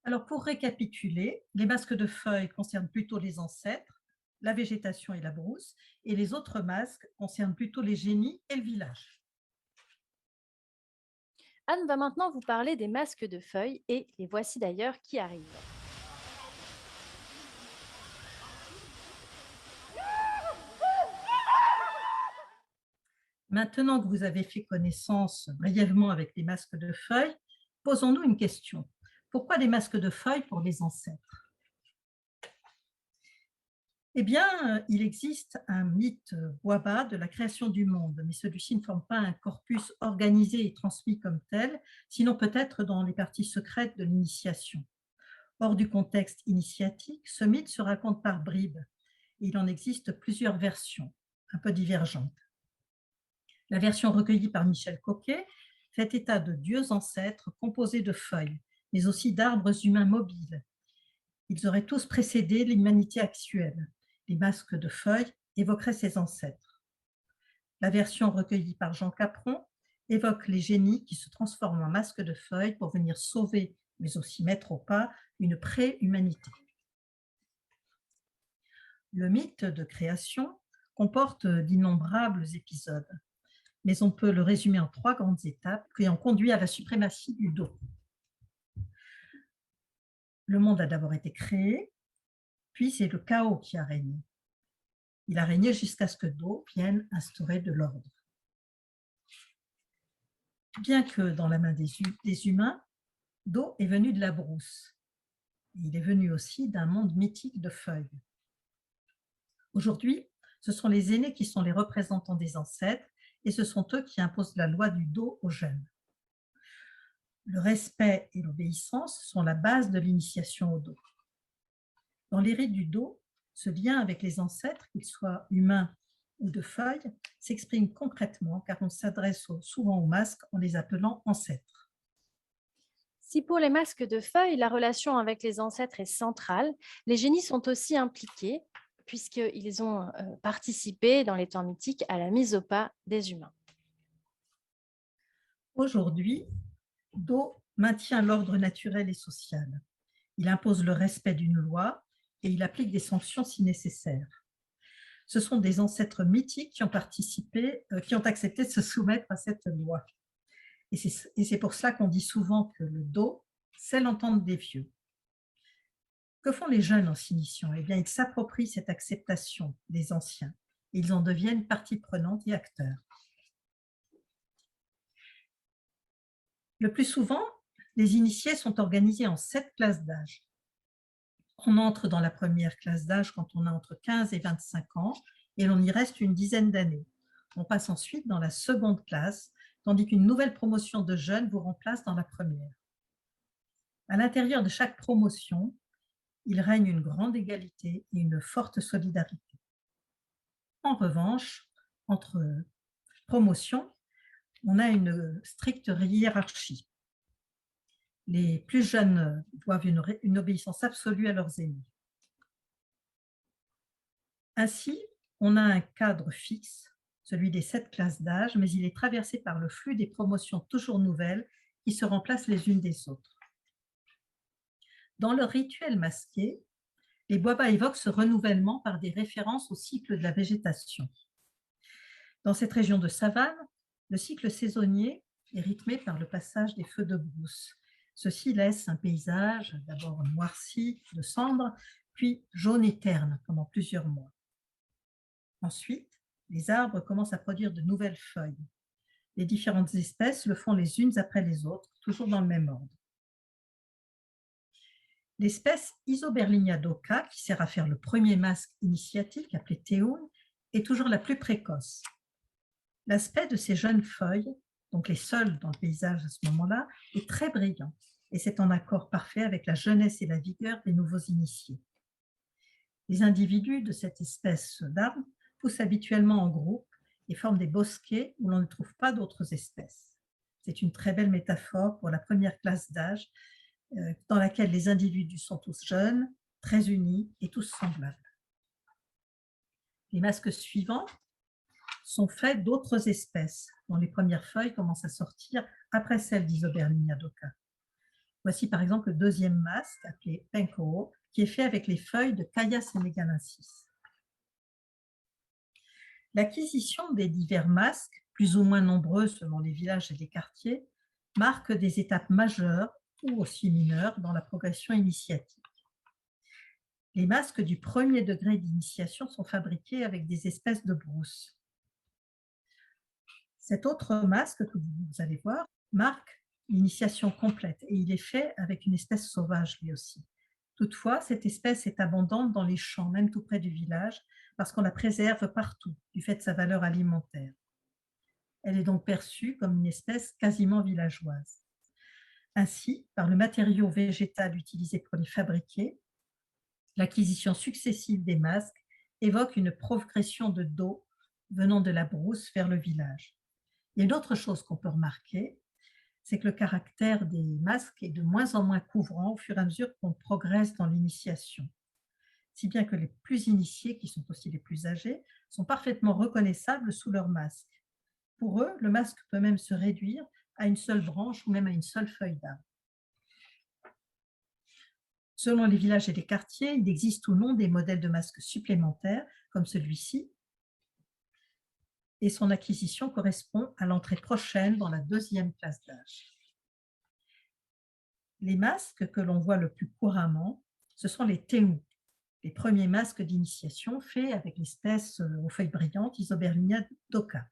Alors pour récapituler, les masques de feuilles concernent plutôt les ancêtres, la végétation et la brousse, et les autres masques concernent plutôt les génies et le village. Anne va maintenant vous parler des masques de feuilles et les voici d'ailleurs qui arrivent. Maintenant que vous avez fait connaissance brièvement avec les masques de feuilles, posons-nous une question. Pourquoi des masques de feuilles pour les ancêtres? Eh bien, il existe un mythe Bois-bas de la création du monde, mais celui-ci ne forme pas un corpus organisé et transmis comme tel, sinon peut-être dans les parties secrètes de l'initiation. Hors du contexte initiatique, ce mythe se raconte par bribes. Il en existe plusieurs versions, un peu divergentes. La version recueillie par Michel Coquet fait état de dieux ancêtres composés de feuilles, mais aussi d'arbres humains mobiles. Ils auraient tous précédé l'humanité actuelle. Les masques de feuilles évoqueraient ses ancêtres. La version recueillie par Jean Capron évoque les génies qui se transforment en masques de feuilles pour venir sauver, mais aussi mettre au pas, une pré-humanité. Le mythe de création comporte d'innombrables épisodes, mais on peut le résumer en 3 grandes étapes qui ont conduit à la suprématie du Do. Le monde a d'abord été créé, puis c'est le chaos qui a régné. Il a régné jusqu'à ce que Do vienne instaurer de l'ordre. Bien que dans la main des humains, Do est venu de la brousse. Il est venu aussi d'un monde mythique de feuilles. Aujourd'hui, Ce sont les aînés qui sont les représentants des ancêtres et ce sont eux qui imposent la loi du Do aux jeunes. Le respect et l'obéissance sont la base de l'initiation au Do. Dans les rites du Do, ce lien avec les ancêtres, qu'ils soient humains ou de feuilles, s'exprime concrètement car on s'adresse souvent aux masques en les appelant ancêtres. Si pour les masques de feuilles, la relation avec les ancêtres est centrale, les génies sont aussi impliqués puisqu'ils ont participé dans les temps mythiques à la mise au pas des humains. Aujourd'hui, Do maintient l'ordre naturel et social. Il impose le respect d'une loi et il applique des sanctions si nécessaire. Ce sont des ancêtres mythiques qui ont accepté de se soumettre à cette loi. Et c'est pour cela qu'on dit souvent que le Do, c'est l'entente des vieux. Que font les jeunes en s'initiant? Eh bien, ils s'approprient cette acceptation des anciens. Ils en deviennent partie prenante et acteurs. Le plus souvent, les initiés sont organisés en 7 classes d'âge. On entre dans la première classe d'âge quand on a entre 15 et 25 ans et l'on y reste une dizaine d'années. On passe ensuite dans la seconde classe, tandis qu'une nouvelle promotion de jeunes vous remplace dans la première. À l'intérieur de chaque promotion, il règne une grande égalité et une forte solidarité. En revanche, entre promotions, on a une stricte hiérarchie. Les plus jeunes doivent une obéissance absolue à leurs aînés. Ainsi, on a un cadre fixe, celui des 7 classes d'âge, mais il est traversé par le flux des promotions toujours nouvelles qui se remplacent les unes des autres. Dans le rituel masqué, les Bwaba évoquent ce renouvellement par des références au cycle de la végétation. Dans cette région de savane, le cycle saisonnier est rythmé par le passage des feux de brousse. Ceci laisse un paysage d'abord noirci de cendres, puis jaune et terne pendant plusieurs mois. Ensuite, les arbres commencent à produire de nouvelles feuilles. Les différentes espèces le font les unes après les autres, toujours dans le même ordre. L'espèce Isoberlinia doka, qui sert à faire le premier masque initiatique, appelé Teun, est toujours la plus précoce. L'aspect de ces jeunes feuilles, donc les seules dans le paysage à ce moment-là, est très brillant et c'est en accord parfait avec la jeunesse et la vigueur des nouveaux initiés. Les individus de cette espèce d'arbre poussent habituellement en groupe et forment des bosquets où l'on ne trouve pas d'autres espèces. C'est une très belle métaphore pour la première classe d'âge dans laquelle les individus sont tous jeunes, très unis et tous semblables. Les masques suivants sont faits d'autres espèces, dont les premières feuilles commencent à sortir après celles d'Isoberlinia doka. Voici par exemple le deuxième masque, appelé Penko, qui est fait avec les feuilles de Caia senegalensis. L'acquisition des divers masques, plus ou moins nombreux selon les villages et les quartiers, marque des étapes majeures ou aussi mineures dans la progression initiatique. Les masques du premier degré d'initiation sont fabriqués avec des espèces de brousse. Cet autre masque que vous allez voir marque l'initiation complète et il est fait avec une espèce sauvage lui aussi. Toutefois, cette espèce est abondante dans les champs, même tout près du village, parce qu'on la préserve partout du fait de sa valeur alimentaire. Elle est donc perçue comme une espèce quasiment villageoise. Ainsi, par le matériau végétal utilisé pour les fabriquer, l'acquisition successive des masques évoque une progression de dos venant de la brousse vers le village. Il y a une autre chose qu'on peut remarquer, c'est que le caractère des masques est de moins en moins couvrant au fur et à mesure qu'on progresse dans l'initiation. Si bien que les plus initiés, qui sont aussi les plus âgés, sont parfaitement reconnaissables sous leur masque. Pour eux, le masque peut même se réduire à une seule branche ou même à une seule feuille d'arbre. Selon les villages et les quartiers, il existe ou non des modèles de masques supplémentaires, comme celui-ci, et son acquisition correspond à l'entrée prochaine dans la deuxième classe d'âge. Les masques que l'on voit le plus couramment, ce sont les Teun, les premiers masques d'initiation faits avec l'espèce aux feuilles brillantes Isoberlinia doka.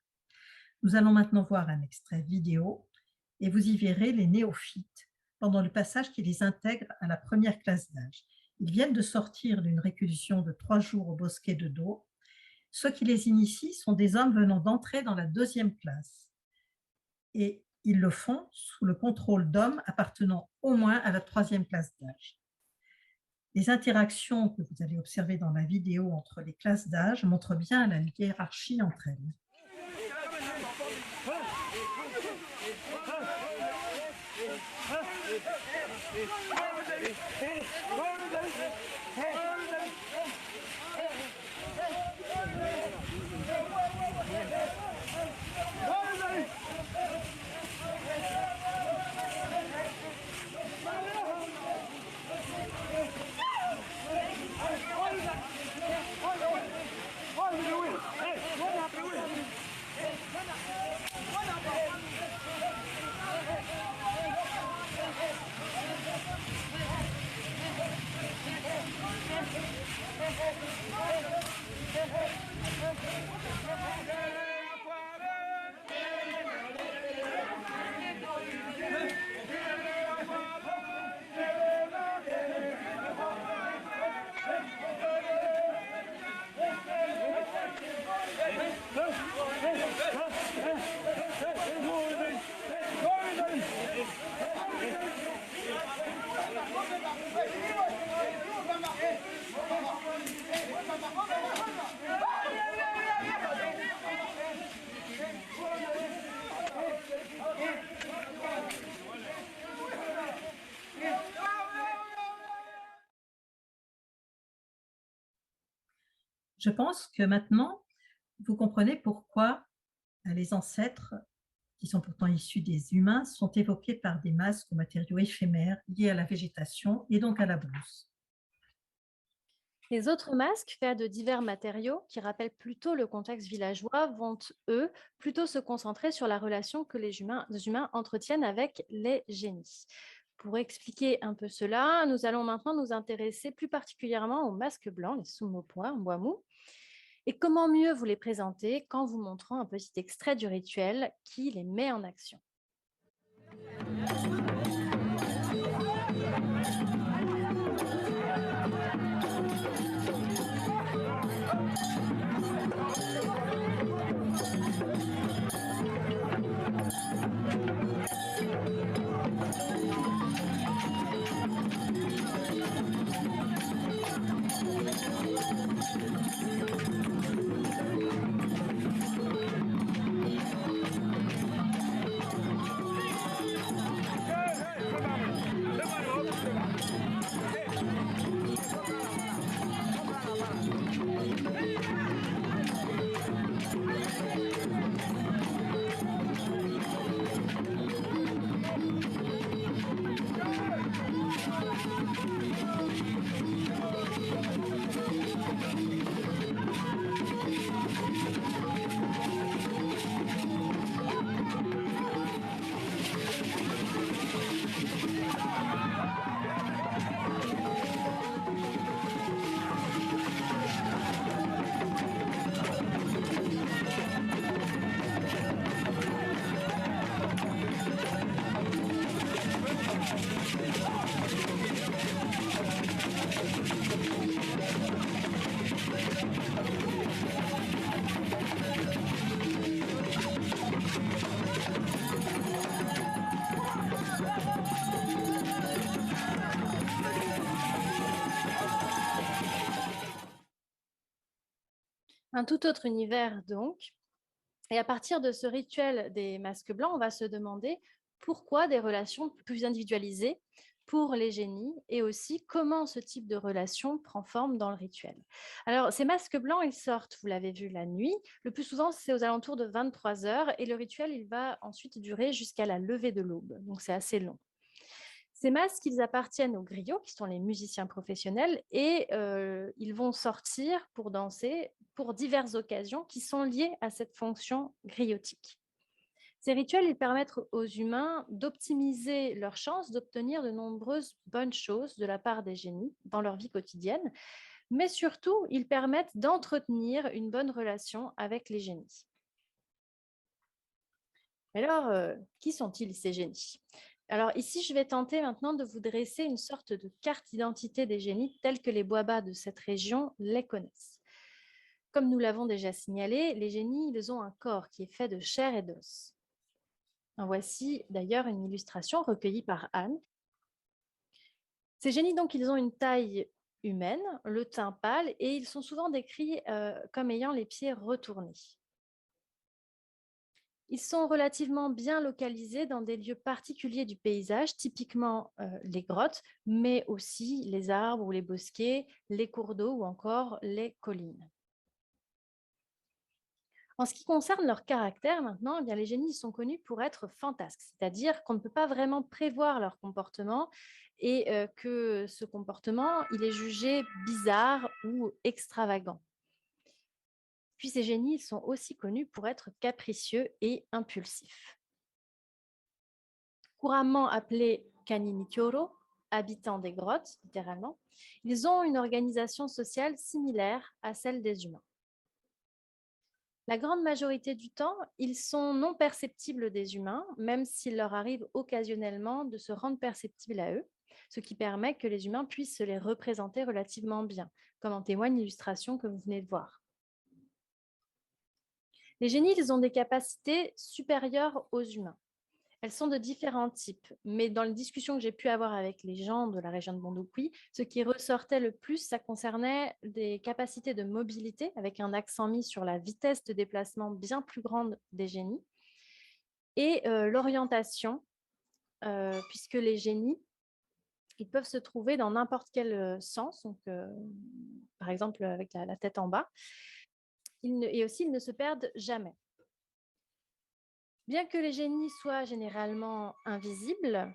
Nous allons maintenant voir un extrait vidéo et vous y verrez les néophytes pendant le passage qui les intègre à la première classe d'âge. Ils viennent de sortir d'une réclusion de 3 jours au bosquet de Do. Ceux qui les initient sont des hommes venant d'entrer dans la 2e classe. Et ils le font sous le contrôle d'hommes appartenant au moins à la 3e classe d'âge. Les interactions que vous allez observer dans la vidéo entre les classes d'âge montrent bien la hiérarchie entre elles. Je pense que maintenant, vous comprenez pourquoi les ancêtres, qui sont pourtant issus des humains, sont évoqués par des masques aux matériaux éphémères liés à la végétation et donc à la brousse. Les autres masques faits de divers matériaux qui rappellent plutôt le contexte villageois vont, eux, plutôt se concentrer sur la relation que les humains entretiennent avec les génies. Pour expliquer un peu cela, nous allons maintenant nous intéresser plus particulièrement aux masques blancs, les sumopois en bois mou. Et comment mieux vous les présenter qu'en vous montrant un petit extrait du rituel qui les met en action. Un tout autre univers donc. Et à partir de ce rituel des masques blancs, on va se demander pourquoi des relations plus individualisées pour les génies et aussi comment ce type de relation prend forme dans le rituel. Alors, ces masques blancs, ils sortent, vous l'avez vu, la nuit. Le plus souvent, c'est aux alentours de 23 heures et le rituel, il va ensuite durer jusqu'à la levée de l'aube. Donc, c'est assez long. Ces masques, ils appartiennent aux griots, qui sont les musiciens professionnels, et ils vont sortir pour danser pour diverses occasions qui sont liées à cette fonction griotique. Ces rituels, ils permettent aux humains d'optimiser leurs chances d'obtenir de nombreuses bonnes choses de la part des génies dans leur vie quotidienne, mais surtout, ils permettent d'entretenir une bonne relation avec les génies. Alors, qui sont-ils ces génies ? Alors ici, je vais tenter maintenant de vous dresser une sorte de carte d'identité des génies tels que les Boabas de cette région les connaissent. Comme nous l'avons déjà signalé, les génies, ils ont un corps qui est fait de chair et d'os. En voici d'ailleurs une illustration recueillie par Anne. Ces génies, donc, ils ont une taille humaine, le teint pâle, et ils sont souvent décrits comme ayant les pieds retournés. Ils sont relativement bien localisés dans des lieux particuliers du paysage, typiquement les grottes, mais aussi les arbres ou les bosquets, les cours d'eau ou encore les collines. En ce qui concerne leur caractère maintenant, eh bien, les génies sont connus pour être fantasques, c'est-à-dire qu'on ne peut pas vraiment prévoir leur comportement et que ce comportement, il est jugé bizarre ou extravagant. Puis ces génies sont aussi connus pour être capricieux et impulsifs. Couramment appelés Kaninikyoro, habitants des grottes, littéralement, ils ont une organisation sociale similaire à celle des humains. La grande majorité du temps, ils sont non perceptibles des humains, même s'il leur arrive occasionnellement de se rendre perceptibles à eux, ce qui permet que les humains puissent se les représenter relativement bien, comme en témoigne l'illustration que vous venez de voir. Les génies, ils ont des capacités supérieures aux humains. Elles sont de différents types, mais dans les discussions que j'ai pu avoir avec les gens de la région de Mondokwi, ce qui ressortait le plus, ça concernait des capacités de mobilité, avec un accent mis sur la vitesse de déplacement bien plus grande des génies, et l'orientation, puisque les génies, ils peuvent se trouver dans n'importe quel sens, donc, par exemple avec la tête en bas, et aussi ils ne se perdent jamais. Bien que les génies soient généralement invisibles,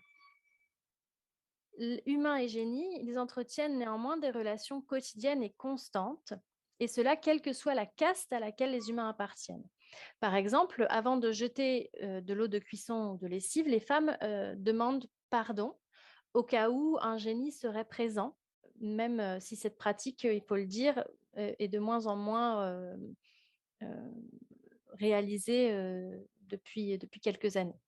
humains et génies, ils entretiennent néanmoins des relations quotidiennes et constantes, et cela quelle que soit la caste à laquelle les humains appartiennent. Par exemple, avant de jeter de l'eau de cuisson ou de lessive, les femmes demandent pardon au cas où un génie serait présent, même si cette pratique, il faut le dire, est de moins en moins réalisée depuis quelques années.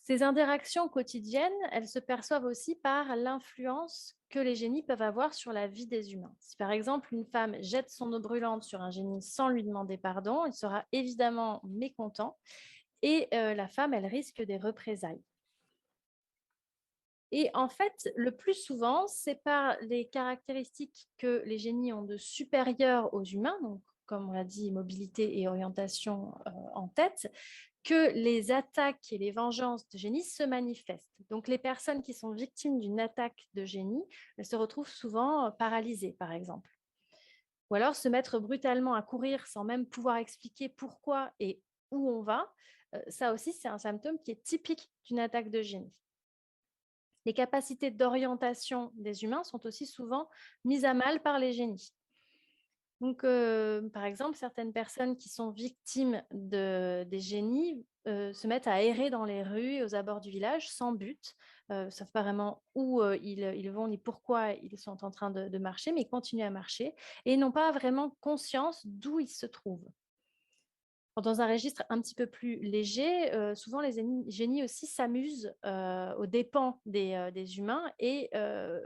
Ces interactions quotidiennes, elles se perçoivent aussi par l'influence que les génies peuvent avoir sur la vie des humains. Si par exemple une femme jette son eau brûlante sur un génie sans lui demander pardon, il sera évidemment mécontent et la femme, elle risque des représailles. Et en fait, le plus souvent, c'est par les caractéristiques que les génies ont de supérieures aux humains, donc comme on l'a dit, mobilité et orientation en tête, que les attaques et les vengeances de génie se manifestent. Donc les personnes qui sont victimes d'une attaque de génie, elles se retrouvent souvent paralysées, par exemple. Ou alors se mettre brutalement à courir sans même pouvoir expliquer pourquoi et où on va, ça aussi, c'est un symptôme qui est typique d'une attaque de génie. Les capacités d'orientation des humains sont aussi souvent mises à mal par les génies. Donc, par exemple, certaines personnes qui sont victimes des génies se mettent à errer dans les rues et aux abords du village sans but. Ils ne savent pas vraiment où ils vont ni pourquoi ils sont en train de marcher, mais ils continuent à marcher et n'ont pas vraiment conscience d'où ils se trouvent. Dans un registre un petit peu plus léger, souvent les génies aussi s'amusent aux dépens des humains et,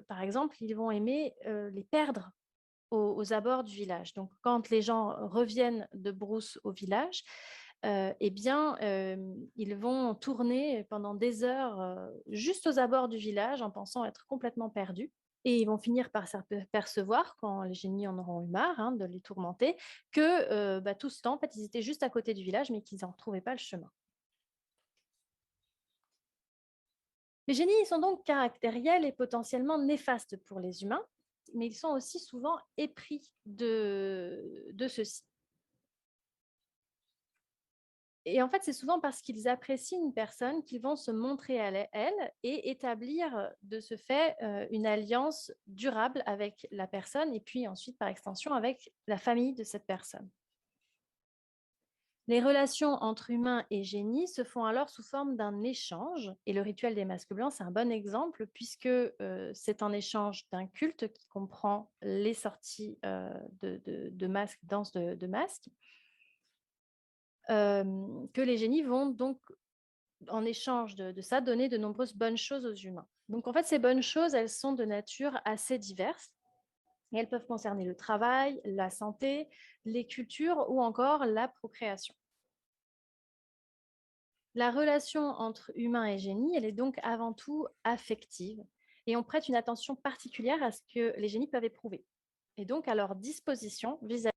par exemple, ils vont aimer les perdre aux abords du village. Donc, quand les gens reviennent de brousse au village, eh bien, ils vont tourner pendant des heures juste aux abords du village en pensant être complètement perdus. Et ils vont finir par s'apercevoir, quand les génies en auront eu marre de les tourmenter, que tout ce temps, en fait, ils étaient juste à côté du village, mais qu'ils n'en retrouvaient pas le chemin. Les génies sont donc caractériels et potentiellement néfastes pour les humains, mais ils sont aussi souvent épris de ceci. Et en fait, c'est souvent parce qu'ils apprécient une personne qu'ils vont se montrer à elle et établir de ce fait une alliance durable avec la personne et puis ensuite, par extension, avec la famille de cette personne. Les relations entre humains et génies se font alors sous forme d'un échange, et le rituel des masques blancs, c'est un bon exemple, puisque c'est un échange d'un culte qui comprend les sorties de masques, danses de masques, que les génies vont donc, en échange de ça, donner de nombreuses bonnes choses aux humains. Donc en fait, ces bonnes choses, elles sont de nature assez diverse. Et elles peuvent concerner le travail, la santé, les cultures ou encore la procréation. La relation entre humain et génie, elle est donc avant tout affective et on prête une attention particulière à ce que les génies peuvent éprouver et donc à leur disposition vis-à-vis.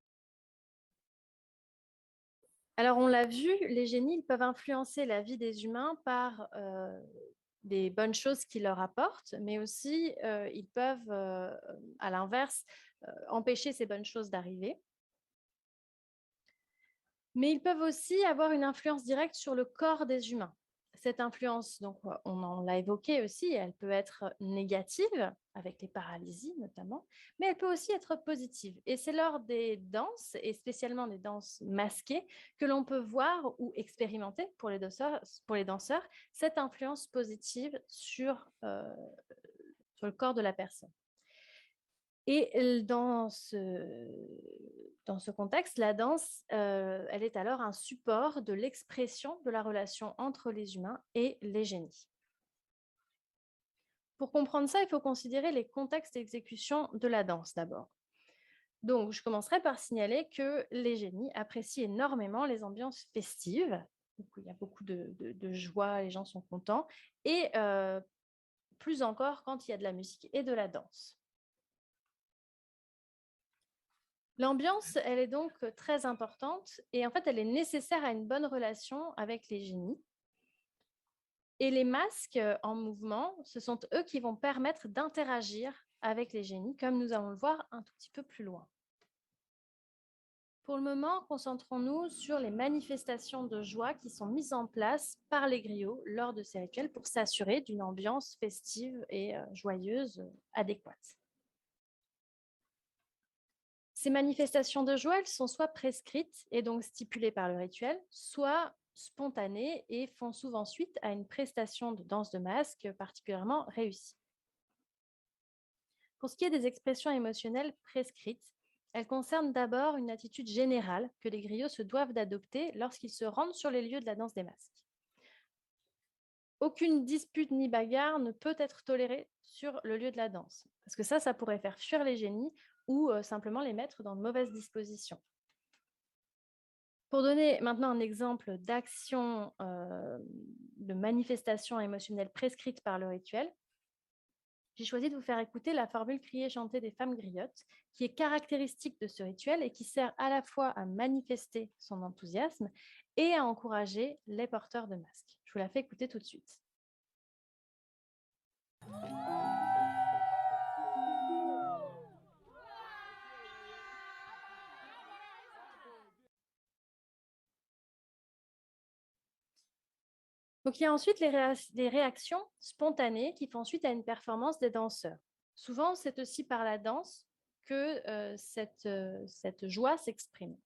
Alors on l'a vu, les génies ils peuvent influencer la vie des humains par des bonnes choses qu'ils leur apportent, mais aussi ils peuvent, à l'inverse, empêcher ces bonnes choses d'arriver. Mais ils peuvent aussi avoir une influence directe sur le corps des humains. Cette influence, donc, on en l'a évoqué aussi, elle peut être négative, avec les paralysies notamment, mais elle peut aussi être positive. Et c'est lors des danses, et spécialement des danses masquées, que l'on peut voir ou expérimenter pour les danseurs cette influence positive sur le corps de la personne. Et dans ce contexte, la danse, elle est alors un support de l'expression de la relation entre les humains et les génies. Pour comprendre ça, il faut considérer les contextes d'exécution de la danse d'abord. Donc, je commencerai par signaler que les génies apprécient énormément les ambiances festives. Donc, il y a beaucoup de joie, les gens sont contents, et plus encore quand il y a de la musique et de la danse. L'ambiance, elle est donc très importante et en fait, elle est nécessaire à une bonne relation avec les génies. Et les masques en mouvement, ce sont eux qui vont permettre d'interagir avec les génies, comme nous allons le voir un tout petit peu plus loin. Pour le moment, concentrons-nous sur les manifestations de joie qui sont mises en place par les griots lors de ces rituels pour s'assurer d'une ambiance festive et joyeuse adéquate. Ces manifestations de joie, elles sont soit prescrites et donc stipulées par le rituel, soit spontanées et font souvent suite à une prestation de danse de masque particulièrement réussie. Pour ce qui est des expressions émotionnelles prescrites, elles concernent d'abord une attitude générale que les griots se doivent d'adopter lorsqu'ils se rendent sur les lieux de la danse des masques. Aucune dispute ni bagarre ne peut être tolérée sur le lieu de la danse, parce que ça pourrait faire fuir les génies ou simplement les mettre dans de mauvaises dispositions. Pour donner maintenant un exemple d'action, de manifestation émotionnelle prescrite par le rituel, j'ai choisi de vous faire écouter la formule crier-chanter des femmes griottes, qui est caractéristique de ce rituel et qui sert à la fois à manifester son enthousiasme et à encourager les porteurs de masques. Je vous la fais écouter tout de suite. Donc, il y a ensuite les réactions spontanées qui font suite à une performance des danseurs. Souvent, c'est aussi par la danse que cette joie s'exprime.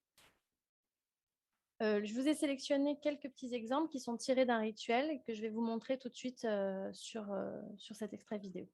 Je vous ai sélectionné quelques petits exemples qui sont tirés d'un rituel et que je vais vous montrer tout de suite sur cet extrait vidéo.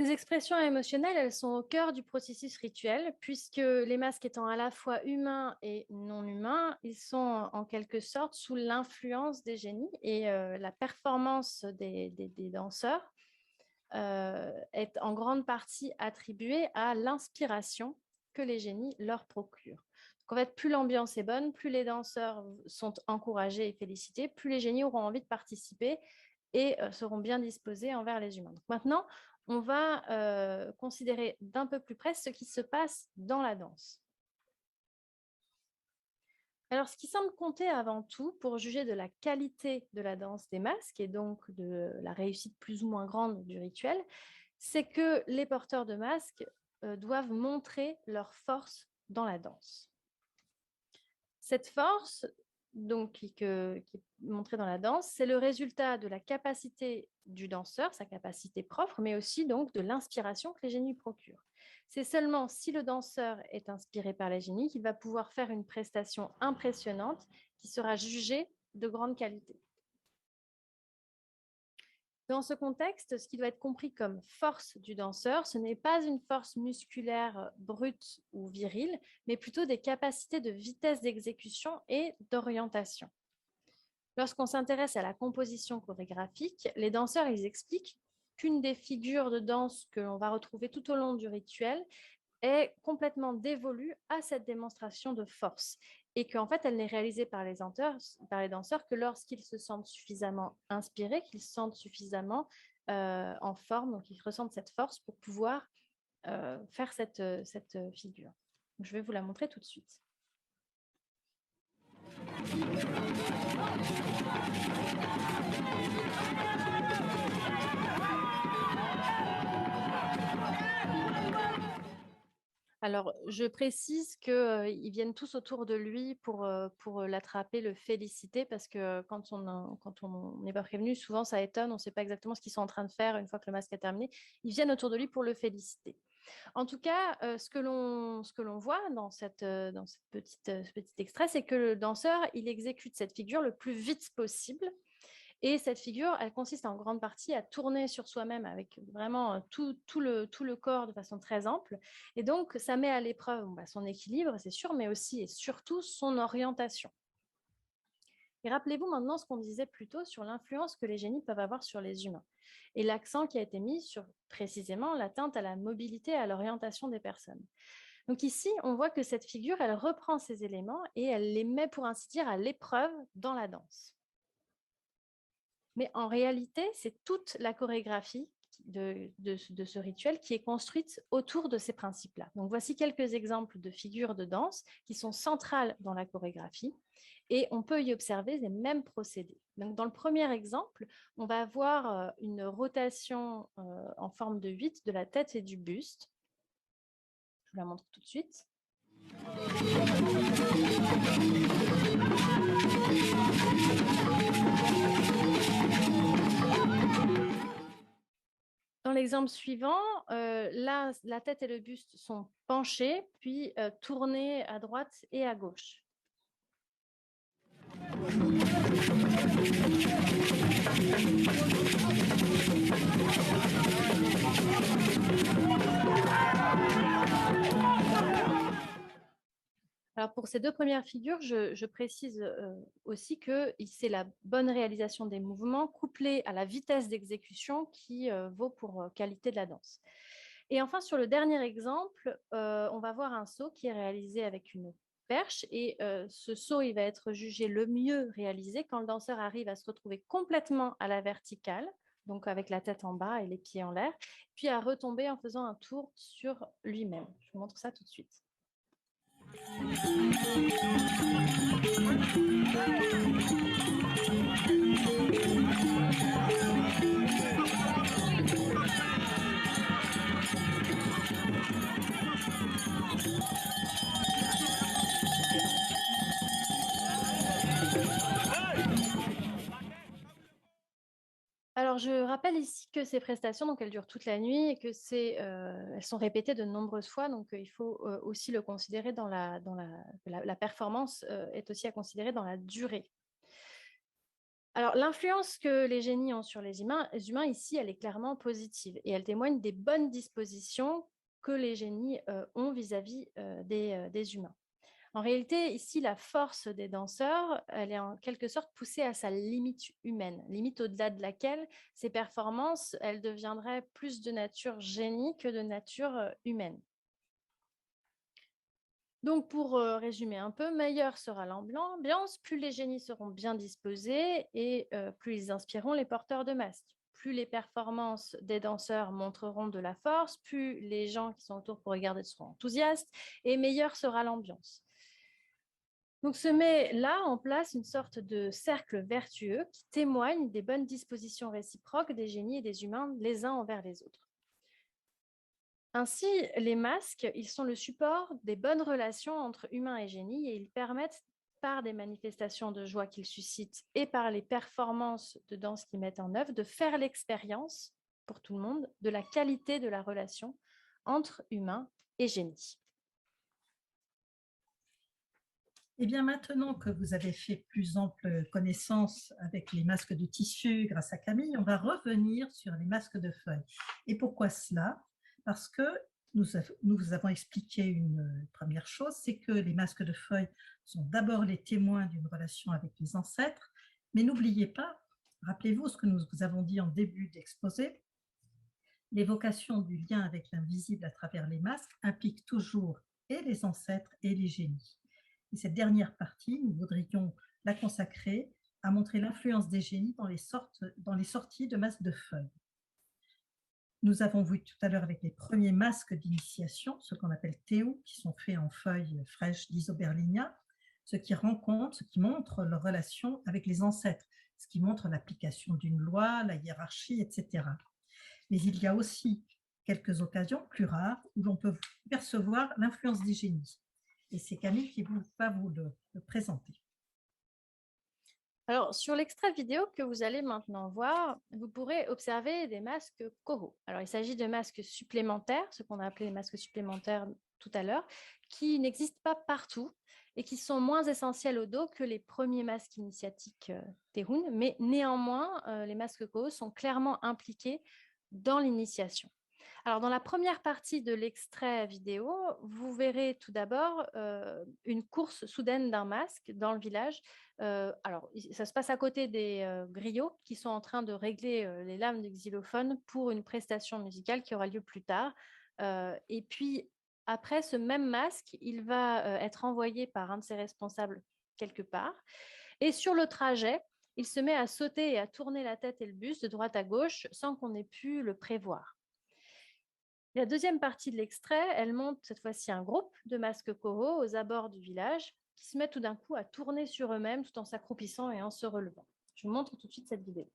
Ces expressions émotionnelles, elles sont au cœur du processus rituel, puisque les masques étant à la fois humains et non humains, ils sont en quelque sorte sous l'influence des génies et la performance des danseurs est en grande partie attribuée à l'inspiration que les génies leur procurent. Donc, en fait, plus l'ambiance est bonne, plus les danseurs sont encouragés et félicités, plus les génies auront envie de participer et seront bien disposés envers les humains. Donc, maintenant, on va considérer d'un peu plus près ce qui se passe dans la danse. Alors, ce qui semble compter avant tout pour juger de la qualité de la danse des masques et donc de la réussite plus ou moins grande du rituel, c'est que les porteurs de masques doivent montrer leur force dans la danse. Cette force, donc, qui est montrée dans la danse, c'est le résultat de la capacité du danseur, sa capacité propre, mais aussi donc de l'inspiration que les génies procurent. C'est seulement si le danseur est inspiré par les génies qu'il va pouvoir faire une prestation impressionnante qui sera jugée de grande qualité. Dans ce contexte, ce qui doit être compris comme force du danseur, ce n'est pas une force musculaire brute ou virile, mais plutôt des capacités de vitesse d'exécution et d'orientation. Lorsqu'on s'intéresse à la composition chorégraphique, les danseurs ils expliquent qu'une des figures de danse que l'on va retrouver tout au long du rituel est complètement dévolue à cette démonstration de force et qu'en fait, elle n'est réalisée par les danseurs que lorsqu'ils se sentent suffisamment inspirés, qu'ils se sentent suffisamment en forme, donc ils ressentent cette force pour pouvoir faire cette figure. Donc, je vais vous la montrer tout de suite. Alors, je précise qu'ils viennent tous autour de lui pour l'attraper, le féliciter, parce que quand on n'est pas prévenu, souvent ça étonne, on ne sait pas exactement ce qu'ils sont en train de faire une fois que le masque est terminé. Ils viennent autour de lui pour le féliciter. En tout cas, ce que l'on voit dans ce petit extrait, c'est que le danseur, il exécute cette figure le plus vite possible. Et cette figure, elle consiste en grande partie à tourner sur soi-même avec vraiment tout le corps de façon très ample. Et donc, ça met à l'épreuve son équilibre, c'est sûr, mais aussi et surtout son orientation. Et rappelez-vous maintenant ce qu'on disait plus tôt sur l'influence que les génies peuvent avoir sur les humains. Et l'accent qui a été mis sur précisément l'atteinte à la mobilité et à l'orientation des personnes. Donc ici, on voit que cette figure, elle reprend ces éléments et elle les met, pour ainsi dire, à l'épreuve dans la danse. Mais en réalité, c'est toute la chorégraphie de ce rituel qui est construite autour de ces principes-là. Donc, voici quelques exemples de figures de danse qui sont centrales dans la chorégraphie et on peut y observer les mêmes procédés. Donc, dans le premier exemple, on va avoir une rotation en forme de 8 de la tête et du buste. Je vous la montre tout de suite. Dans l'exemple suivant, là, la tête et le buste sont penchés, puis tournés à droite et à gauche. Alors pour ces deux premières figures, je précise aussi que c'est la bonne réalisation des mouvements couplée à la vitesse d'exécution qui vaut pour qualité de la danse. Et enfin, sur le dernier exemple, on va voir un saut qui est réalisé avec une perche et ce saut, il va être jugé le mieux réalisé quand le danseur arrive à se retrouver complètement à la verticale, donc avec la tête en bas et les pieds en l'air, puis à retomber en faisant un tour sur lui-même. Je vous montre ça tout de suite. Alors, je rappelle ici que ces prestations, donc elles durent toute la nuit et que elles sont répétées de nombreuses fois. Donc, il faut aussi le considérer la performance est aussi à considérer dans la durée. Alors, l'influence que les génies ont sur les humains ici, elle est clairement positive et elle témoigne des bonnes dispositions que les génies ont vis-à-vis des humains. En réalité, ici, la force des danseurs, elle est en quelque sorte poussée à sa limite humaine, limite au-delà de laquelle ces performances, elles deviendraient plus de nature génie que de nature humaine. Donc, pour résumer un peu, meilleure sera l'ambiance, plus les génies seront bien disposés et plus ils inspireront les porteurs de masques. Plus les performances des danseurs montreront de la force, plus les gens qui sont autour pour regarder seront enthousiastes et meilleure sera l'ambiance. Donc, se met là en place une sorte de cercle vertueux qui témoigne des bonnes dispositions réciproques des génies et des humains les uns envers les autres. Ainsi, les masques, ils sont le support des bonnes relations entre humains et génies et ils permettent par des manifestations de joie qu'ils suscitent et par les performances de danse qu'ils mettent en œuvre, de faire l'expérience pour tout le monde de la qualité de la relation entre humain et génie. Et bien maintenant que vous avez fait plus ample connaissance avec les masques de tissu grâce à Camille, on va revenir sur les masques de feuilles. Et pourquoi cela? Parce que nous vous avons expliqué une première chose, c'est que les masques de feuilles sont d'abord les témoins d'une relation avec les ancêtres, mais n'oubliez pas, rappelez-vous ce que nous vous avons dit en début d'exposé, l'évocation du lien avec l'invisible à travers les masques implique toujours et les ancêtres et les génies. Et cette dernière partie, nous voudrions la consacrer à montrer l'influence des génies dans les sorties de masques de feuilles. Nous avons vu tout à l'heure avec les premiers masques d'initiation, ce qu'on appelle théou, qui sont faits en feuilles fraîches d'Isoberlinia, ce qui montre leur relation avec les ancêtres, ce qui montre l'application d'une loi, la hiérarchie, etc. Mais il y a aussi quelques occasions plus rares où l'on peut percevoir l'influence des génies. Et c'est Camille qui va vous le présenter. Alors, sur l'extrait vidéo que vous allez maintenant voir, vous pourrez observer des masques Koho. Alors, il s'agit de masques supplémentaires, ce qu'on a appelé les masques supplémentaires tout à l'heure, qui n'existent pas partout et qui sont moins essentiels au dos que les premiers masques initiatiques Terhune, mais néanmoins, les masques Koho sont clairement impliqués dans l'initiation. Alors, dans la première partie de l'extrait vidéo, vous verrez tout d'abord une course soudaine d'un masque dans le village. Alors, ça se passe à côté des griots qui sont en train de régler les lames du xylophone pour une prestation musicale qui aura lieu plus tard. Et puis, après, ce même masque, il va être envoyé par un de ses responsables quelque part. Et sur le trajet, il se met à sauter et à tourner la tête et le buste de droite à gauche sans qu'on ait pu le prévoir. La deuxième partie de l'extrait, elle montre cette fois-ci un groupe de masques Koho aux abords du village qui se mettent tout d'un coup à tourner sur eux-mêmes tout en s'accroupissant et en se relevant. Je vous montre tout de suite cette vidéo.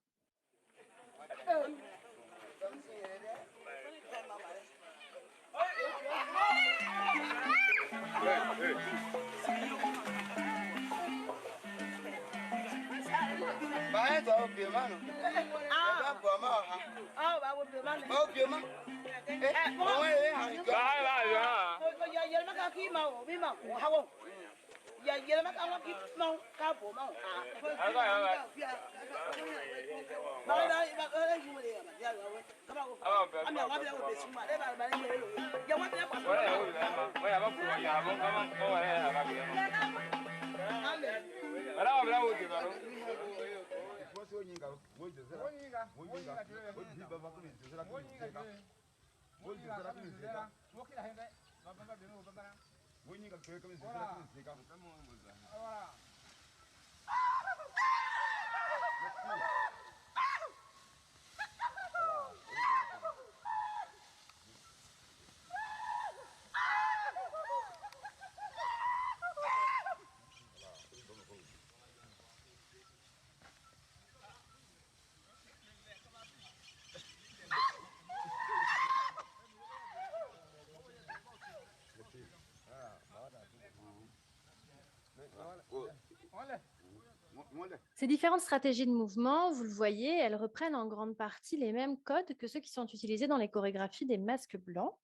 Ces différentes stratégies de mouvement, vous le voyez, elles reprennent en grande partie les mêmes codes que ceux qui sont utilisés dans les chorégraphies des masques blancs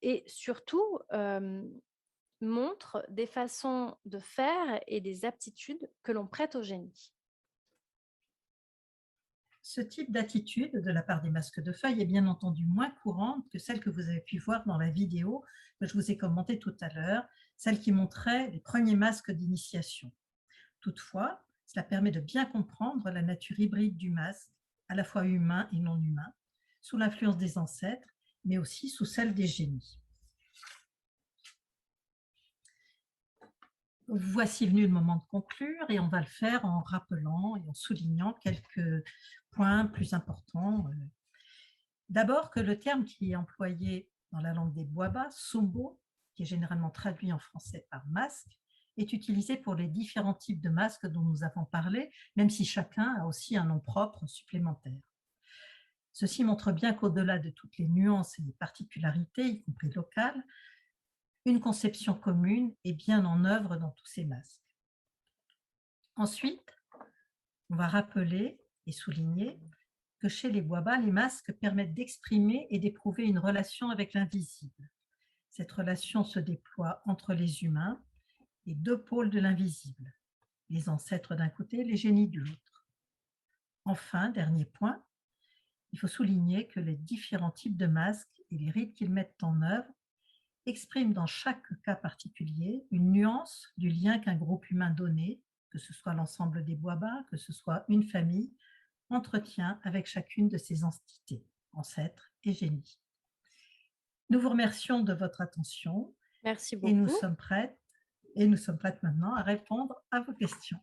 et surtout montrent des façons de faire et des aptitudes que l'on prête au génie. Ce type d'attitude de la part des masques de feuilles est bien entendu moins courante que celle que vous avez pu voir dans la vidéo que je vous ai commentée tout à l'heure, celle qui montrait les premiers masques d'initiation. Toutefois, cela permet de bien comprendre la nature hybride du masque, à la fois humain et non humain, sous l'influence des ancêtres, mais aussi sous celle des génies. Voici venu le moment de conclure et on va le faire en rappelant et en soulignant quelques points plus importants. D'abord que le terme qui est employé dans la langue des Boaba, sombo, qui est généralement traduit en français par masque, est utilisé pour les différents types de masques dont nous avons parlé, même si chacun a aussi un nom propre supplémentaire. Ceci montre bien qu'au-delà de toutes les nuances et les particularités, y compris locales, une conception commune est bien en œuvre dans tous ces masques. Ensuite, on va rappeler et souligner que chez les Boaba, les masques permettent d'exprimer et d'éprouver une relation avec l'invisible. Cette relation se déploie entre les humains et deux pôles de l'invisible, les ancêtres d'un côté, les génies de l'autre. Enfin, dernier point, il faut souligner que les différents types de masques et les rites qu'ils mettent en œuvre expriment dans chaque cas particulier une nuance du lien qu'un groupe humain donné, que ce soit l'ensemble des Boaba, que ce soit une famille, entretient avec chacune de ces entités, ancêtres et génies. Nous vous remercions de votre attention. Merci Et nous beaucoup. sommes prêtes maintenant à répondre à vos questions.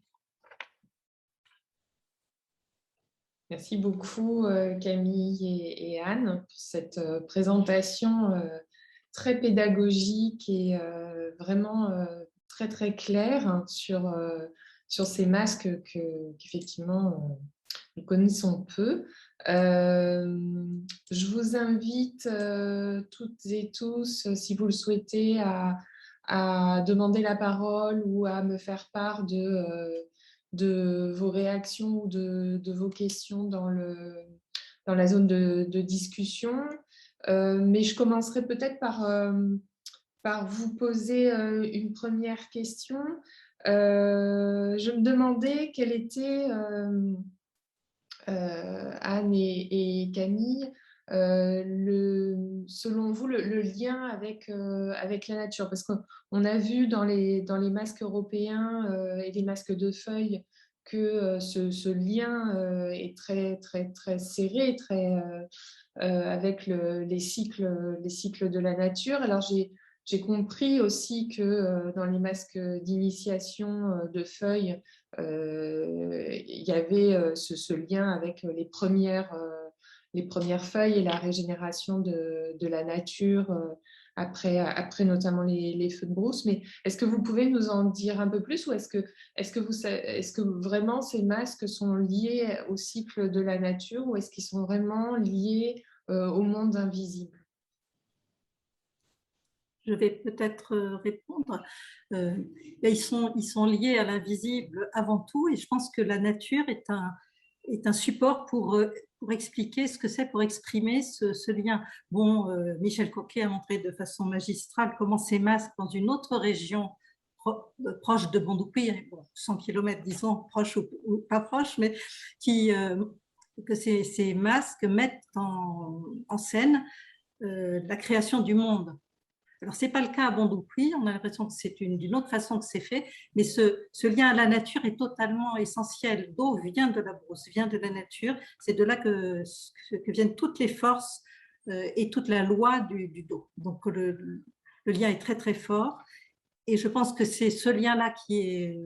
Merci beaucoup Camille et Anne pour cette présentation très pédagogique et vraiment très très claire sur ces masques qu'effectivement nous connaissons peu. Je vous invite toutes et tous, si vous le souhaitez, à demander la parole ou à me faire part de vos réactions ou de vos questions dans la zone de discussion. Mais je commencerai peut-être par vous poser une première question. Je me demandais quel était, Anne et Camille, selon vous, le lien avec la nature. Parce qu'on a vu dans les masques européens et les masques de feuilles que ce lien est très, très, très serré, avec les cycles de la nature. Alors, j'ai compris aussi que dans les masques d'initiation de feuilles, il y avait ce lien avec les premières feuilles et la régénération de la nature après notamment les feux de brousse. Mais est-ce que vous pouvez nous en dire un peu plus, ou est-ce que vraiment ces masques sont liés au cycle de la nature, ou est-ce qu'ils sont vraiment liés au monde invisible? Je vais peut-être répondre. Ils sont liés à l'invisible avant tout, et je pense que la nature est un support pour expliquer ce que c'est, pour exprimer ce lien. Bon, Michel Coquet a montré de façon magistrale comment ces masques dans une autre région proche de Bondoupé, 100 km disons, proche ou pas proche, mais que ces masques mettent en scène la création du monde. Alors, ce n'est pas le cas à Bondoupli, on a l'impression que c'est d'une autre façon que c'est fait, mais ce lien à la nature est totalement essentiel. L'eau vient de la brousse, vient de la nature, c'est de là que viennent toutes les forces et toute la loi du dos. Donc, le lien est très, très fort, et je pense que c'est ce lien-là qui est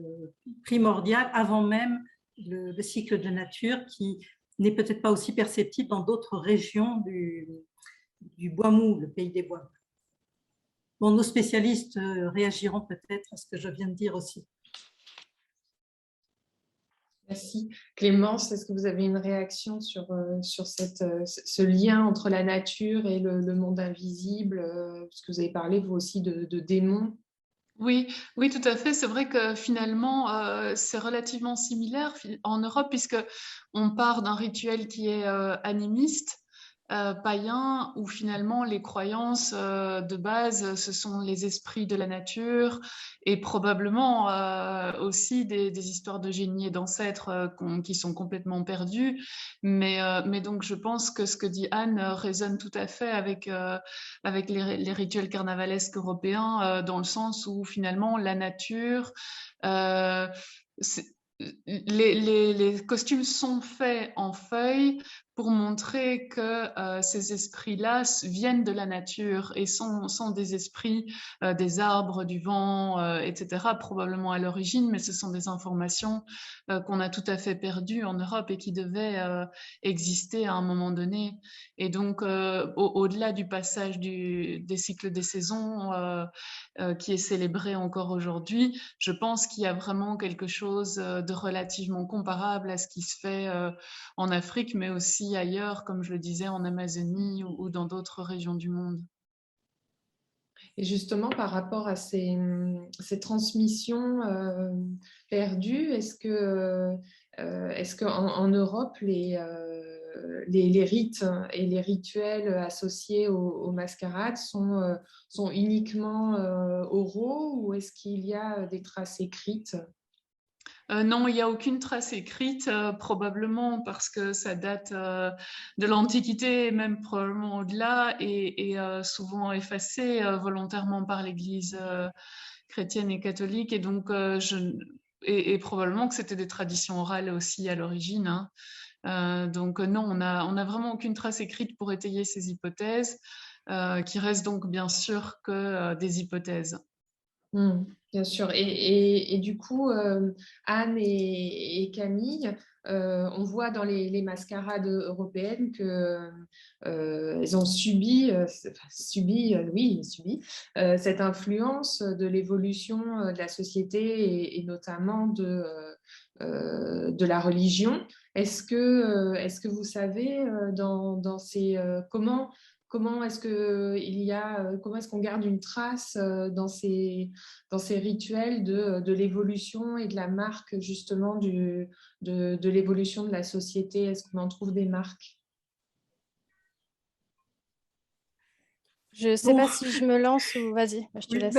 primordial avant même le cycle de nature, qui n'est peut-être pas aussi perceptible dans d'autres régions du bois mou, le pays des bois. Bon, nos spécialistes réagiront peut-être à ce que je viens de dire aussi. Merci. Clémence, est-ce que vous avez une réaction sur ce lien entre la nature et le monde invisible, parce que vous avez parlé, vous aussi, de démons? Oui, tout à fait. C'est vrai que finalement, c'est relativement similaire en Europe, puisque on part d'un rituel qui est animiste, païen, où finalement les croyances de base, ce sont les esprits de la nature, et probablement aussi des histoires de génies et d'ancêtres qui sont complètement perdus. Mais donc je pense que ce que dit Anne résonne tout à fait avec les rituels carnavalesques européens, dans le sens où finalement la nature, les costumes sont faits en feuilles pour montrer que ces esprits-là viennent de la nature et sont des esprits des arbres, du vent, etc., probablement à l'origine, mais ce sont des informations qu'on a tout à fait perdues en Europe et qui devaient exister à un moment donné. Et donc, au-delà du passage des cycles des saisons qui est célébré encore aujourd'hui, je pense qu'il y a vraiment quelque chose de relativement comparable à ce qui se fait en Afrique, mais aussi ailleurs, comme je le disais, en Amazonie ou dans d'autres régions du monde. Et justement, par rapport à ces transmissions perdues, est-ce qu'en Europe, les rites et les rituels associés aux mascarades sont uniquement oraux ou est-ce qu'il y a des traces écrites? Non, il n'y a aucune trace écrite, probablement parce que ça date de l'Antiquité, et même probablement au-delà, et souvent effacée volontairement par l'Église chrétienne et catholique. Et donc, et probablement que c'était des traditions orales aussi à l'origine, hein. Donc non, on a vraiment aucune trace écrite pour étayer ces hypothèses, qui restent donc bien sûr que des hypothèses. Bien sûr. Et du coup, Anne et Camille, on voit dans les mascarades européennes que elles ont subi, cette influence de l'évolution de la société et notamment de la religion. Est-ce que vous savez dans ces comment est-ce comment est-ce qu'on garde une trace dans ces rituels de l'évolution et de la marque justement de l'évolution de la société? Est-ce qu'on en trouve des marques? Je ne sais pas si je me lance ou vas-y, je te Oui, laisse.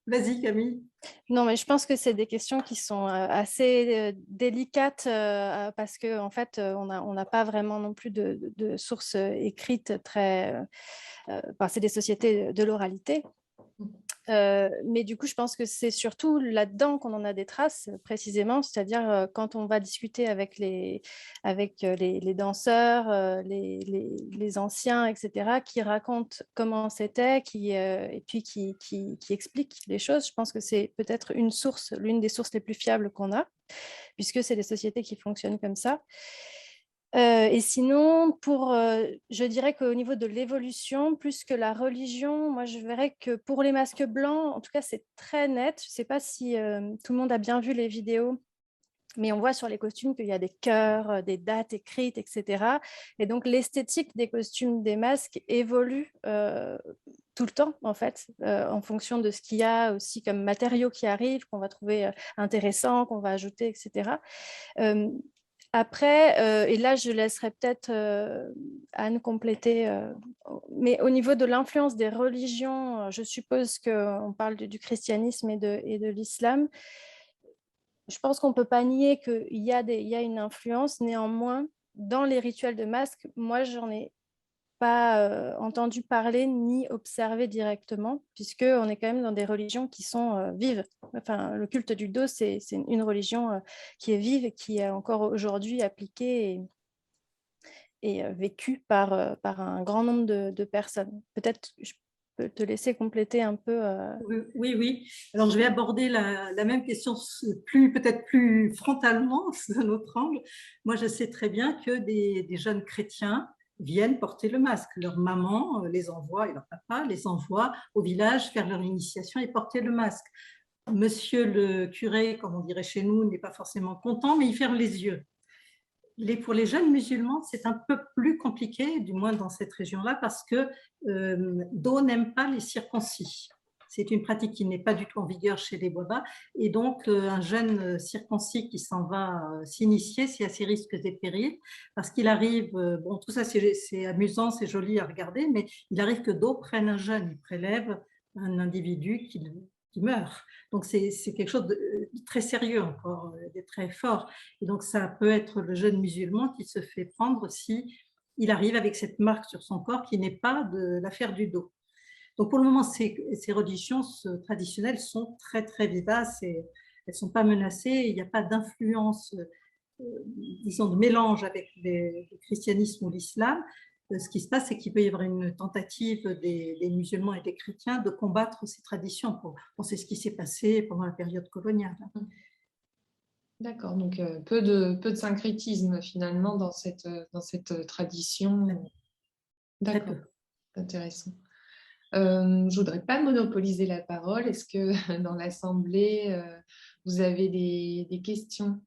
vas-y, Camille. Non, mais je pense que c'est des questions qui sont assez délicates parce que en fait, on n'a pas vraiment non plus de sources écrites très. C'est des sociétés de l'oralité. Mais du coup, je pense que c'est surtout là-dedans qu'on en a des traces, précisément, c'est-à-dire quand on va discuter avec les danseurs, les anciens, etc., qui racontent comment c'était, et puis qui expliquent les choses. Je pense que c'est peut-être l'une des sources les plus fiables qu'on a, puisque c'est des sociétés qui fonctionnent comme ça. Et sinon, je dirais qu'au niveau de l'évolution, plus que la religion, moi je verrais que pour les masques blancs, en tout cas c'est très net. Je ne sais pas si tout le monde a bien vu les vidéos, mais on voit sur les costumes qu'il y a des cœurs, des dates écrites, etc. Et donc l'esthétique des costumes, des masques évolue tout le temps, en fait, en fonction de ce qu'il y a aussi comme matériaux qui arrivent, qu'on va trouver intéressants, qu'on va ajouter, etc. Après, et là, je laisserai peut-être Anne compléter, mais au niveau de l'influence des religions, je suppose qu'on parle du christianisme et de l'islam. Je pense qu'on ne peut pas nier qu'il y a une influence. Néanmoins, dans les rituels de masque, moi, j'en ai pas entendu parler ni observé directement, puisqu'on est quand même dans des religions qui sont vives. Enfin, le culte du dos, c'est une religion qui est vive et qui est encore aujourd'hui appliquée et vécue par un grand nombre de personnes. Peut-être je peux te laisser compléter un peu. Oui. Alors, je vais aborder la même question peut-être plus frontalement, sous un autre angle. Moi, je sais très bien que des jeunes chrétiens viennent porter le masque. Leur maman les envoie, et leur papa les envoie au village faire leur initiation et porter le masque. Monsieur le curé, comme on dirait chez nous, n'est pas forcément content, mais il ferme les yeux. Pour les jeunes musulmans, c'est un peu plus compliqué, du moins dans cette région-là, parce que Do n'aime pas les circoncis. C'est une pratique qui n'est pas du tout en vigueur chez les Bouaba. Et donc, un jeune circoncis qui s'en va s'initier, c'est à ses risques et périls, parce qu'il arrive, bon, tout ça c'est amusant, c'est joli à regarder, mais il arrive que Do prenne un jeune, il prélève un individu qui meurt. Donc, c'est quelque chose de très sérieux encore, de très fort. Et donc, ça peut être le jeune musulman qui se fait prendre si il arrive avec cette marque sur son corps qui n'est pas de l'affaire du dos. Donc, pour le moment, ces religions traditionnelles sont très, très vivaces et elles ne sont pas menacées. Il n'y a pas d'influence, disons, de mélange avec le christianisme ou l'islam. Ce qui se passe, c'est qu'il peut y avoir une tentative des musulmans et des chrétiens de combattre ces traditions. C'est ce qui s'est passé pendant la période coloniale. D'accord, donc peu de syncrétisme finalement dans cette tradition. D'accord, intéressant. Je ne voudrais pas monopoliser la parole. Est-ce que dans l'Assemblée, vous avez des questions?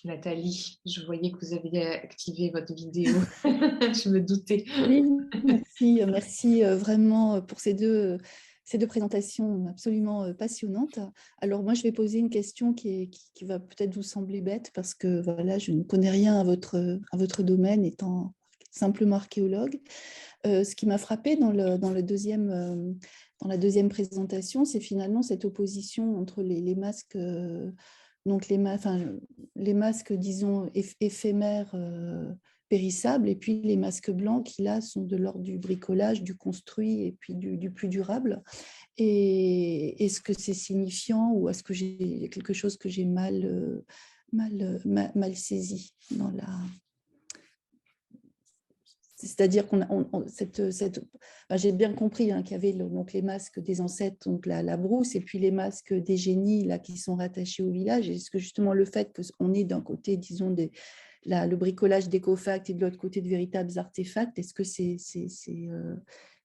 Nathalie, je voyais que vous aviez activé votre vidéo. Je me doutais. Oui, merci vraiment pour ces deux présentations absolument passionnantes. Alors moi, je vais poser une question qui va peut-être vous sembler bête parce que voilà, je ne connais rien à votre domaine étant simplement archéologue. Ce qui m'a frappé dans la deuxième présentation, c'est finalement cette opposition entre les masques, donc les masques, disons, éphémères, périssables, et puis les masques blancs qui, là, sont de l'ordre du bricolage, du construit et puis du plus durable. Et est-ce que c'est signifiant ou est-ce que j'ai quelque chose que j'ai mal saisi dans la... C'est-à-dire j'ai bien compris qu'il y avait donc les masques des ancêtres, donc la brousse, et puis les masques des génies là, qui sont rattachés au village. Est-ce que justement le fait qu'on ait d'un côté, disons, le bricolage d'écofacts et de l'autre côté de véritables artefacts, est-ce que c'est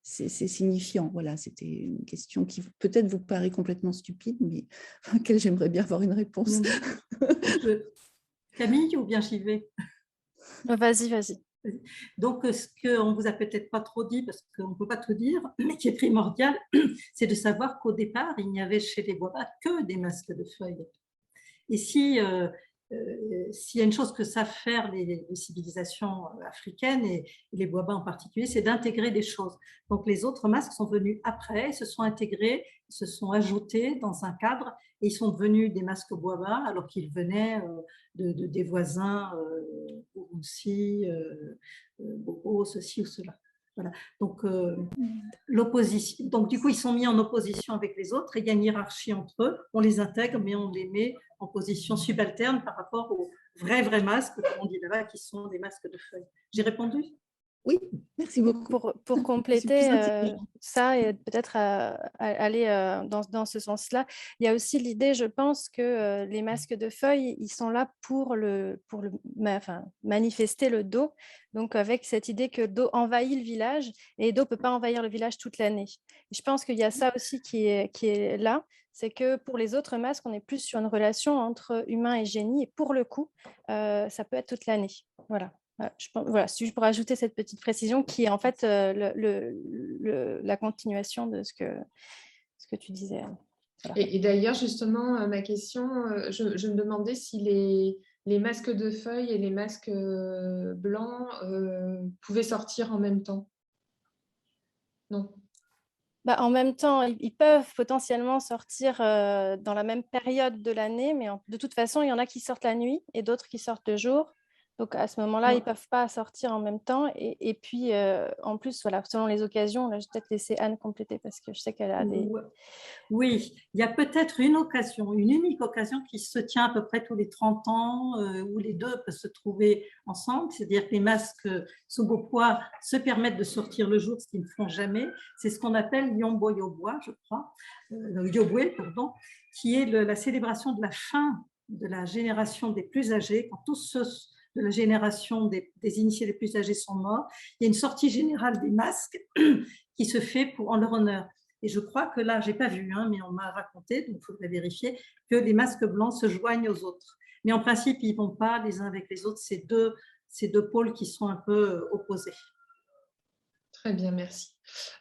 signifiant? Voilà, c'était une question qui peut-être vous paraît complètement stupide, mais à laquelle j'aimerais bien avoir une réponse. Camille, ou bien j'y vais? Vas-y. Donc, ce qu'on ne vous a peut-être pas trop dit, parce qu'on ne peut pas tout dire, mais qui est primordial, c'est de savoir qu'au départ, il n'y avait chez les Boabas que des masques de feuilles. Et s'il y a une chose que savent faire les civilisations africaines, et les Boabas en particulier, c'est d'intégrer des choses. Donc, les autres masques sont venus après, se sont intégrés, se sont ajoutés dans un cadre, et ils sont devenus des masques Boabas, alors qu'ils venaient des voisins, Burunsi, Bobo, ceci ou cela. Voilà. Donc, l'opposition. Donc, du coup, ils sont mis en opposition avec les autres, et il y a une hiérarchie entre eux. On les intègre, mais on les met en position subalterne par rapport aux vrais masques, comme on dit là-bas, qui sont des masques de feuilles. J'ai répondu? Oui, merci beaucoup. Pour compléter ça et peut-être aller dans ce sens-là, il y a aussi l'idée, je pense, que les masques de feuilles, ils sont là pour manifester le dos, donc avec cette idée que Do envahit le village et Do ne peut pas envahir le village toute l'année. Je pense qu'il y a ça aussi qui est là, c'est que pour les autres masques, on est plus sur une relation entre humain et génie, et pour le coup, ça peut être toute l'année. Voilà. Voilà, si je pourrais ajouter cette petite précision qui est en fait la continuation de ce que tu disais. Voilà. Et d'ailleurs, justement, ma question, je me demandais si les masques de feuilles et les masques blancs pouvaient sortir en même temps. Non. En même temps, ils peuvent potentiellement sortir dans la même période de l'année, mais de toute façon, il y en a qui sortent la nuit et d'autres qui sortent le jour. Donc, à ce moment-là, ils ne peuvent pas sortir en même temps. Et puis, en plus, voilà, selon les occasions, là, je vais peut-être laisser Anne compléter parce que je sais qu'elle a des... Oui, il y a peut-être une occasion, une unique occasion qui se tient à peu près tous les 30 ans, où les deux peuvent se trouver ensemble. C'est-à-dire que les masques sous beau poids se permettent de sortir le jour, ce qu'ils ne font jamais. C'est ce qu'on appelle Yombo Yobwa, je crois, Yobwe, pardon, qui est la célébration de la fin de la génération des plus âgés, quand tous ceux de la génération des initiés les plus âgés sont morts. Il y a une sortie générale des masques qui se fait en leur honneur. Et je crois que là, je n'ai pas vu, mais on m'a raconté, donc il faudrait vérifier, que les masques blancs se joignent aux autres. Mais en principe, ils ne vont pas les uns avec les autres, ces deux pôles qui sont un peu opposés. Très bien, merci.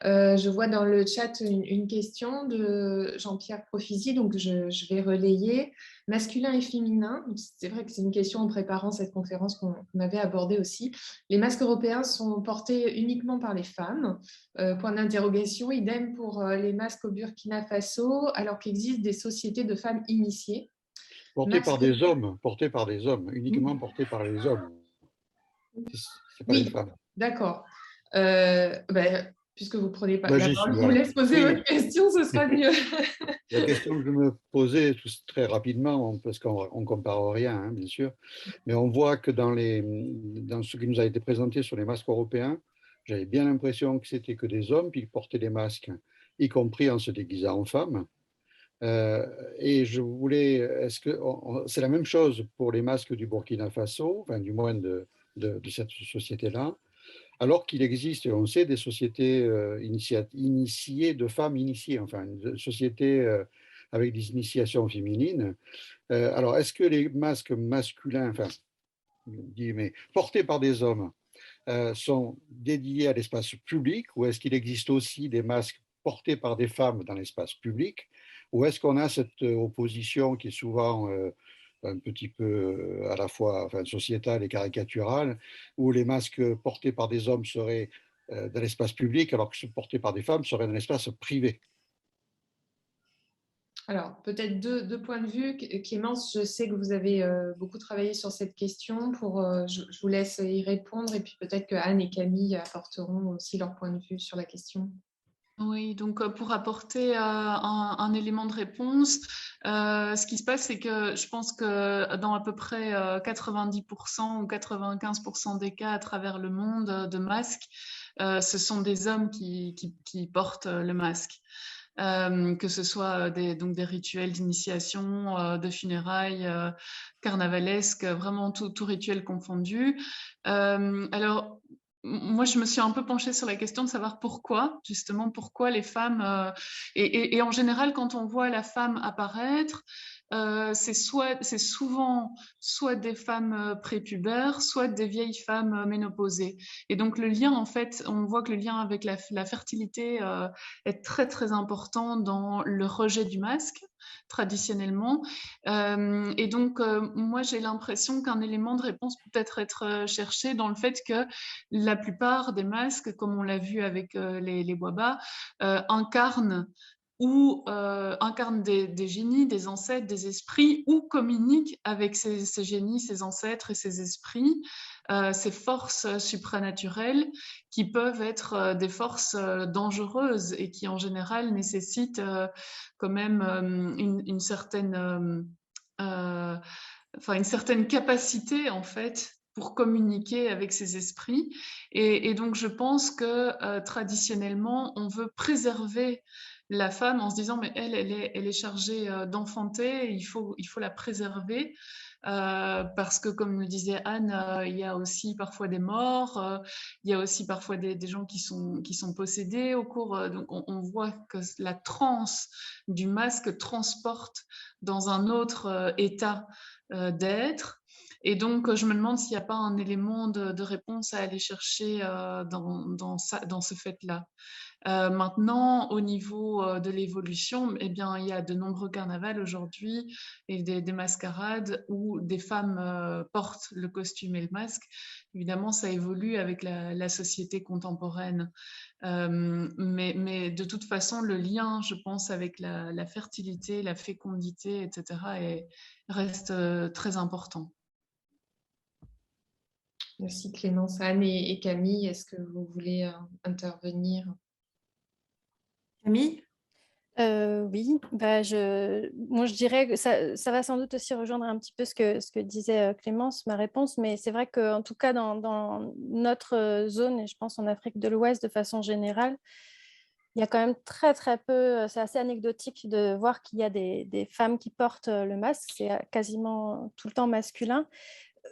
Je vois dans le chat une question de Jean-Pierre Profisi, donc je vais relayer. Masculin et féminin, c'est vrai que c'est une question en préparant cette conférence qu'on avait abordée aussi. Les masques européens sont portés uniquement par les femmes. Point d'interrogation, idem pour les masques au Burkina Faso, alors qu'il existe des sociétés de femmes initiées. Portés par des hommes, uniquement portés par les hommes. C'est pas les femmes. D'accord. Puisque vous ne prenez pas la parole, je vous laisse poser votre question, ce sera mieux. La question que je me posais très rapidement, parce qu'on ne compare rien, bien sûr, mais on voit que dans ce qui nous a été présenté sur les masques européens, j'avais bien l'impression que c'était que des hommes qui portaient des masques, y compris en se déguisant en femmes. Et je voulais, est-ce que c'est la même chose pour les masques du Burkina Faso, enfin du moins de cette société-là, alors qu'il existe, on sait, des sociétés initiées de femmes initiées, enfin une société avec des initiations féminines. Alors, est-ce que les masques masculins, enfin, guillemets, portés par des hommes, sont dédiés à l'espace public, ou est-ce qu'il existe aussi des masques portés par des femmes dans l'espace public, ou est-ce qu'on a cette opposition qui est souvent un petit peu à la fois enfin, sociétale et caricaturale, où les masques portés par des hommes seraient dans l'espace public, alors que ceux portés par des femmes seraient dans l'espace privé? Alors, peut-être deux points de vue. Clémence, je sais que vous avez beaucoup travaillé sur cette question. Je vous laisse y répondre et puis peut-être que Anne et Camille apporteront aussi leur point de vue sur la question. Oui, donc pour apporter un élément de réponse, ce qui se passe, c'est que je pense que dans à peu près 90% ou 95% des cas à travers le monde de masques, ce sont des hommes qui portent le masque. Que ce soit donc des rituels d'initiation, de funérailles, carnavalesques, vraiment tout rituel confondu. Alors, moi, je me suis un peu penchée sur la question de savoir justement pourquoi les femmes, et en général, quand on voit la femme apparaître, c'est souvent soit des femmes prépubères, soit des vieilles femmes ménopausées. Et donc le lien, en fait, on voit que le lien avec la fertilité est très très important dans le rejet du masque traditionnellement. Et donc moi j'ai l'impression qu'un élément de réponse peut être cherché dans le fait que la plupart des masques, comme on l'a vu avec les Waba, incarnent des génies, des ancêtres, des esprits, ou communiquent avec ces génies, ces ancêtres et ces esprits, ces forces supranaturelles qui peuvent être des forces dangereuses et qui en général nécessitent quand même une certaine capacité en fait pour communiquer avec ces esprits. Et donc je pense que traditionnellement on veut préserver la femme en se disant mais elle est chargée d'enfanter, il faut la préserver. Parce que, comme le disait Anne, il y a aussi parfois des morts, il y a aussi parfois des gens qui sont possédés au cours. Donc, on voit que la transe du masque transporte dans un autre état d'être. Et donc, je me demande s'il n'y a pas un élément de réponse à aller chercher dans ce fait-là. Maintenant, au niveau de l'évolution, eh bien, il y a de nombreux carnavals aujourd'hui et des mascarades où des femmes portent le costume et le masque. Évidemment, ça évolue avec la société contemporaine. Mais de toute façon, le lien, je pense, avec la fertilité, la fécondité, etc., reste très important. Merci Clémence. Anne et Camille, est-ce que vous voulez intervenir? Camille? Oui, moi je dirais que ça va sans doute aussi rejoindre un petit peu ce que disait Clémence, ma réponse, mais c'est vrai qu'en tout cas dans notre zone, et je pense en Afrique de l'Ouest de façon générale, il y a quand même très très peu, c'est assez anecdotique de voir qu'il y a des femmes qui portent le masque, c'est quasiment tout le temps masculin.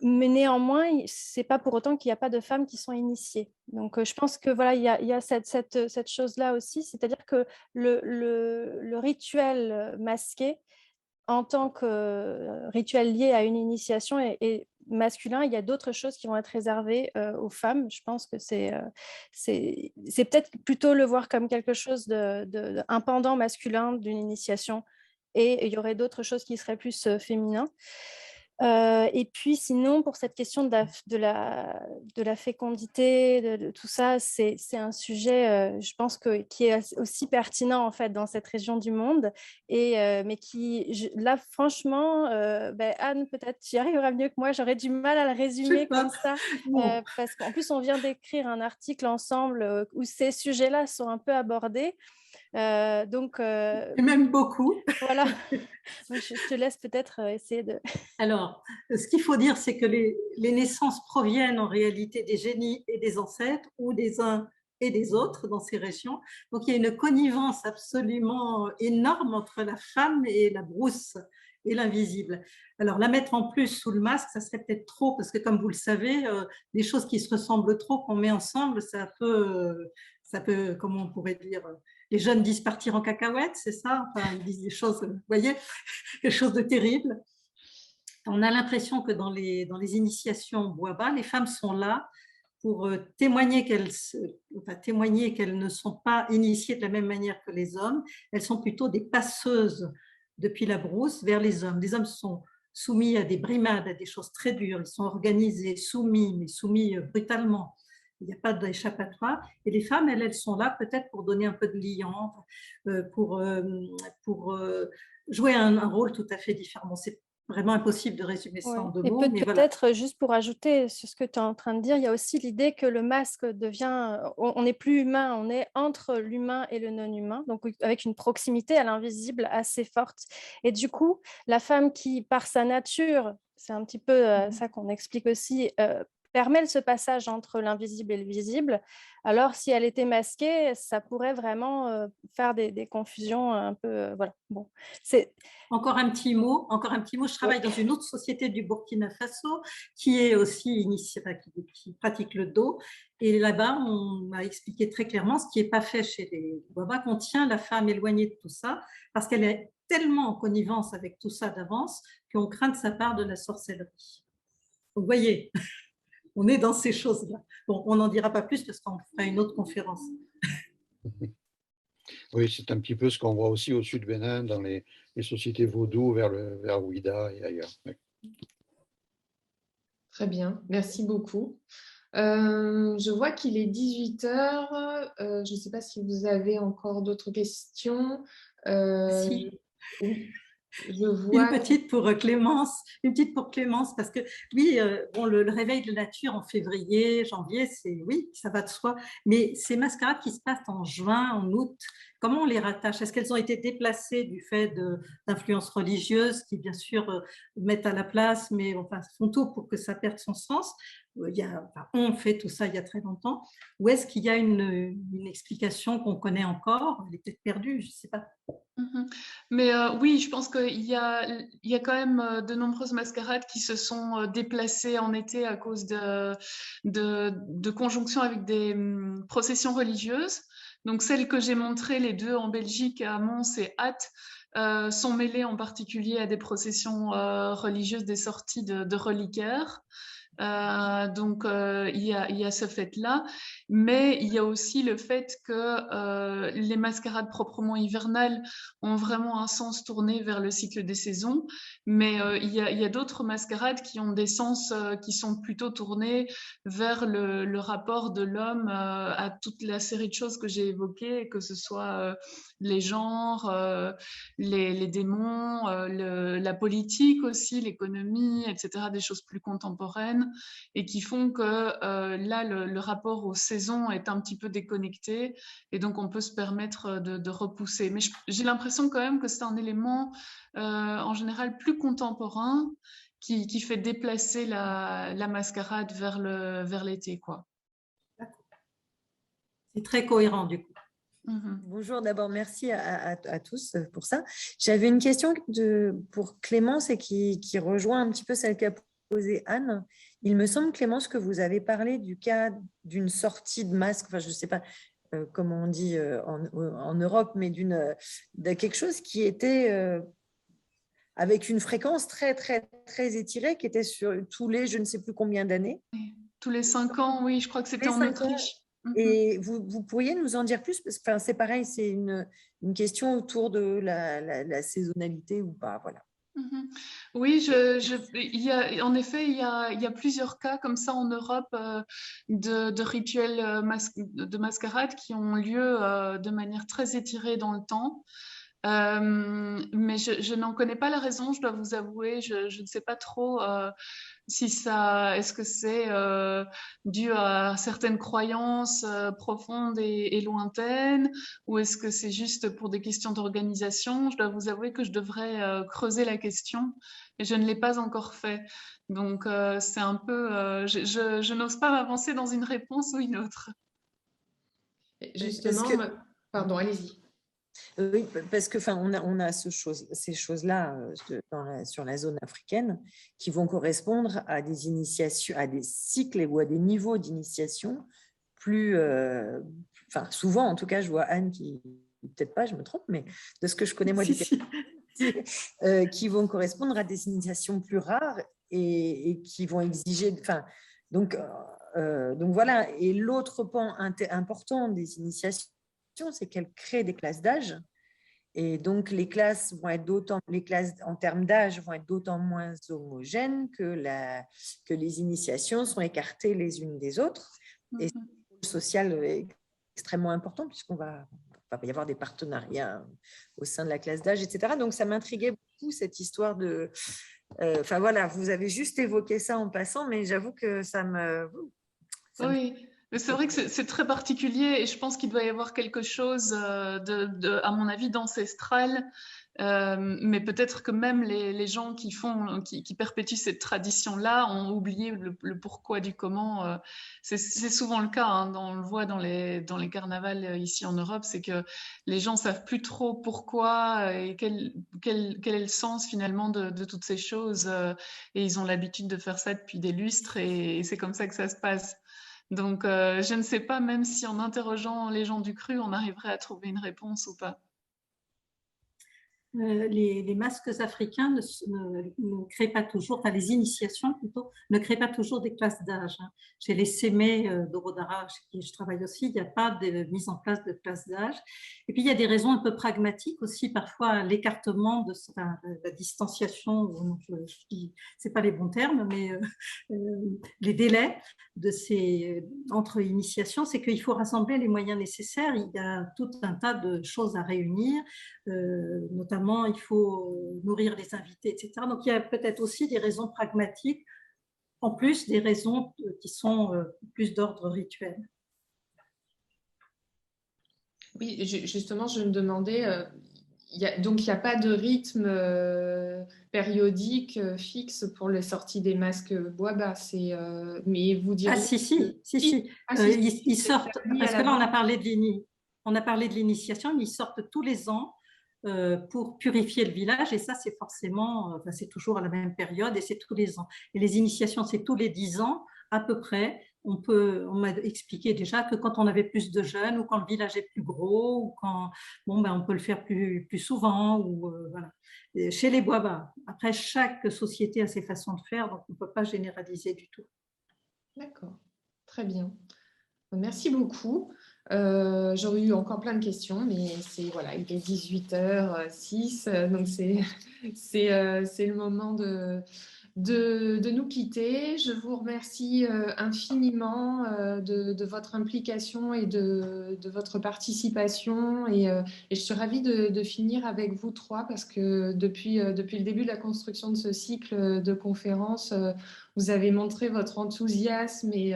Mais néanmoins, ce n'est pas pour autant qu'il n'y a pas de femmes qui sont initiées. Donc, je pense que voilà, il y a cette chose-là aussi, c'est-à-dire que le rituel masqué, en tant que rituel lié à une initiation, est masculin. Il y a d'autres choses qui vont être réservées aux femmes. Je pense que c'est peut-être plutôt le voir comme quelque chose un pendant masculin d'une initiation, et il y aurait d'autres choses qui seraient plus féminins. Et puis sinon, pour cette question de la fécondité, de tout ça, c'est un sujet, je pense, qui est aussi pertinent en fait dans cette région du monde. Mais là, franchement, Anne, peut-être tu y arriveras mieux que moi. J'aurais du mal à le résumer comme ça, parce qu'en plus, on vient d'écrire un article ensemble où ces sujets-là sont un peu abordés. Et même beaucoup. Voilà, je te laisse peut-être essayer de... Alors, ce qu'il faut dire, c'est que les naissances proviennent en réalité des génies et des ancêtres, ou des uns et des autres dans ces régions. Donc, il y a une connivence absolument énorme entre la femme et la brousse. et l'invisible. Alors, la mettre en plus sous le masque, ça serait peut-être trop, parce que comme vous le savez, des choses qui se ressemblent trop, qu'on met ensemble, ça peut, comment on pourrait dire, les jeunes disent partir en cacahuète, c'est ça? Enfin, ils disent des choses, vous voyez, quelque chose de terrible. On a l'impression que dans les initiations Boaba, les femmes sont là pour témoigner qu'elles ne sont pas initiées de la même manière que les hommes. Elles sont plutôt des passeuses depuis la brousse vers les hommes. Les hommes sont soumis à des brimades, à des choses très dures. Ils sont organisés, soumis, mais soumis brutalement. Il n'y a pas d'échappatoire. Et les femmes, elles sont là peut-être pour donner un peu de liant, pour jouer un rôle tout à fait différent. C'est vraiment impossible de résumer ça en 2 mots. Et peut-être, juste pour ajouter sur ce que tu es en train de dire, il y a aussi l'idée que le masque devient, on n'est plus humain, on est entre l'humain et le non-humain, donc avec une proximité à l'invisible assez forte. Et du coup, la femme qui, par sa nature, c'est un petit peu ça qu'on explique aussi, permet ce passage entre l'invisible et le visible. Alors, si elle était masquée, ça pourrait vraiment faire des confusions un peu. Voilà. Bon, c'est encore un petit mot. Je travaille dans une autre société du Burkina Faso qui est aussi qui pratique le dos. Et là-bas, on m'a expliqué très clairement ce qui n'est pas fait chez les Boaba, qu'on tient la femme éloignée de tout ça parce qu'elle est tellement en connivence avec tout ça d'avance qu'on craint de sa part de la sorcellerie. Vous voyez, on est dans ces choses-là. Bon, on n'en dira pas plus parce qu'on fera une autre conférence. Oui, c'est un petit peu ce qu'on voit aussi au sud Bénin, dans les sociétés vaudou vers Ouida et ailleurs. Oui. Très bien, merci beaucoup. Je vois qu'il est 18h. Je ne sais pas si vous avez encore d'autres questions. Si. Oui. Je vois... Une petite pour Clémence, parce que oui, bon, le réveil de la nature en février, janvier, oui, ça va de soi, mais ces mascarades qui se passent en juin, en août, comment on les rattache? Est-ce qu'elles ont été déplacées du fait d'influences religieuses qui, bien sûr, mettent à la place, mais enfin, font tout pour que ça perde son sens? On fait tout ça il y a très longtemps. Ou est-ce qu'il y a une explication qu'on connaît encore? Elle est peut-être perdue, je ne sais pas. Mais oui, je pense qu'il y a quand même de nombreuses mascarades qui se sont déplacées en été à cause de conjonctions avec des processions religieuses. Donc celles que j'ai montrées, les 2 en Belgique, à Mons et Ath, sont mêlées en particulier à des processions religieuses, des sorties de reliquaires. Donc il y a ce fait-là, mais il y a aussi le fait que les mascarades proprement hivernales ont vraiment un sens tourné vers le cycle des saisons, mais il y a d'autres mascarades qui ont des sens qui sont plutôt tournés vers le rapport de l'homme à toute la série de choses que j'ai évoquées, que ce soit les genres, les démons, la politique aussi, l'économie, etc., des choses plus contemporaines, et qui font que là, le rapport aux saisons est un petit peu déconnecté, et donc on peut se permettre de repousser. Mais j'ai l'impression quand même que c'est un élément en général plus contemporain qui fait déplacer la mascarade vers l'été, quoi. C'est très cohérent du coup. Bonjour, d'abord merci à tous pour ça. J'avais une question pour Clémence et qui rejoint un petit peu celle qu'a posée Anne. Il me semble, Clémence, que vous avez parlé du cas d'une sortie de masque, enfin je ne sais pas comment on dit en Europe, mais de quelque chose qui était avec une fréquence très, très, très étirée, qui était sur tous les je ne sais plus combien d'années. Tous les 5 ans, oui, je crois que c'était en Autriche. Et vous pourriez nous en dire plus? Parce que c'est pareil, c'est une question autour de la saisonnalité ou pas, voilà. Oui, en effet, il y a plusieurs cas comme ça en Europe de rituels de mascarade qui ont lieu de manière très étirée dans le temps. Mais je n'en connais pas la raison, je dois vous avouer, je ne sais pas trop est-ce que c'est dû à certaines croyances profondes et lointaines, ou est-ce que c'est juste pour des questions d'organisation? Je dois vous avouer que je devrais creuser la question et je ne l'ai pas encore fait. Donc c'est un peu, je n'ose pas m'avancer dans une réponse ou une autre. Justement, pardon, allez-y. Oui, parce que on a ces choses-là sur la zone africaine qui vont correspondre à des initiations, à des cycles ou à des niveaux d'initiation plus, souvent, en tout cas, je vois Anne qui, peut-être pas, je me trompe, mais de ce que je connais moi du qui vont correspondre à des initiations plus rares et qui vont exiger, donc voilà. Et l'autre pan important des initiations, c'est qu'elles créent des classes d'âge. Et donc, les classes en termes d'âge vont être d'autant moins homogènes que les initiations sont écartées les unes des autres. Et le social est extrêmement important puisqu'on va y avoir des partenariats au sein de la classe d'âge, etc. Donc, ça m'intriguait beaucoup cette histoire de... voilà, vous avez juste évoqué ça en passant, mais j'avoue que Oui, mais c'est vrai que c'est très particulier et je pense qu'il doit y avoir quelque chose à mon avis, d'ancestral. Mais peut-être que même les gens qui perpétuent cette tradition-là ont oublié le pourquoi du comment. C'est souvent le cas, hein, on le voit dans les carnavals ici en Europe, c'est que les gens savent plus trop pourquoi et quel est le sens finalement de toutes ces choses. Et ils ont l'habitude de faire ça depuis des lustres et c'est comme ça que ça se passe. Donc, je ne sais pas, même si en interrogeant les gens du cru, on arriverait à trouver une réponse ou pas. Les masques africains ne créent pas toujours, enfin les initiations plutôt, ne créent pas toujours des classes d'âge. Chez les Sémé d'Orodara, chez qui je travaille aussi, il n'y a pas de mise en place de classes d'âge. Et puis il y a des raisons un peu pragmatiques aussi, parfois l'écartement de la distanciation, c'est pas les bons termes, mais les délais entre initiations, c'est qu'il faut rassembler les moyens nécessaires. Il y a tout un tas de choses à réunir, notamment il faut nourrir les invités, etc. Donc il y a peut-être aussi des raisons pragmatiques, en plus des raisons qui sont plus d'ordre rituel. Oui, justement, je me demandais, donc il n'y a pas de rythme périodique fixe pour les sorties des masques Bouaba, mais vous diriez... Ah si. Ils sortent, parce que là on a parlé de l'initiation, mais ils sortent tous les ans pour purifier le village, et ça c'est forcément, c'est toujours à la même période et c'est tous les ans. Et les initiations, c'est tous les 10 ans à peu près. On m'a expliqué déjà que quand on avait plus de jeunes ou quand le village est plus gros ou quand, on peut le faire plus souvent ou voilà. Et chez les Bouaba. Après, chaque société a ses façons de faire, donc on ne peut pas généraliser du tout. D'accord, très bien. Merci beaucoup. J'aurais eu encore plein de questions, mais voilà, il est 18h06, donc c'est le moment de nous quitter. Je vous remercie infiniment de votre implication et de votre participation. Et je suis ravie de finir avec vous trois parce que depuis le début de la construction de ce cycle de conférences, vous avez montré votre enthousiasme et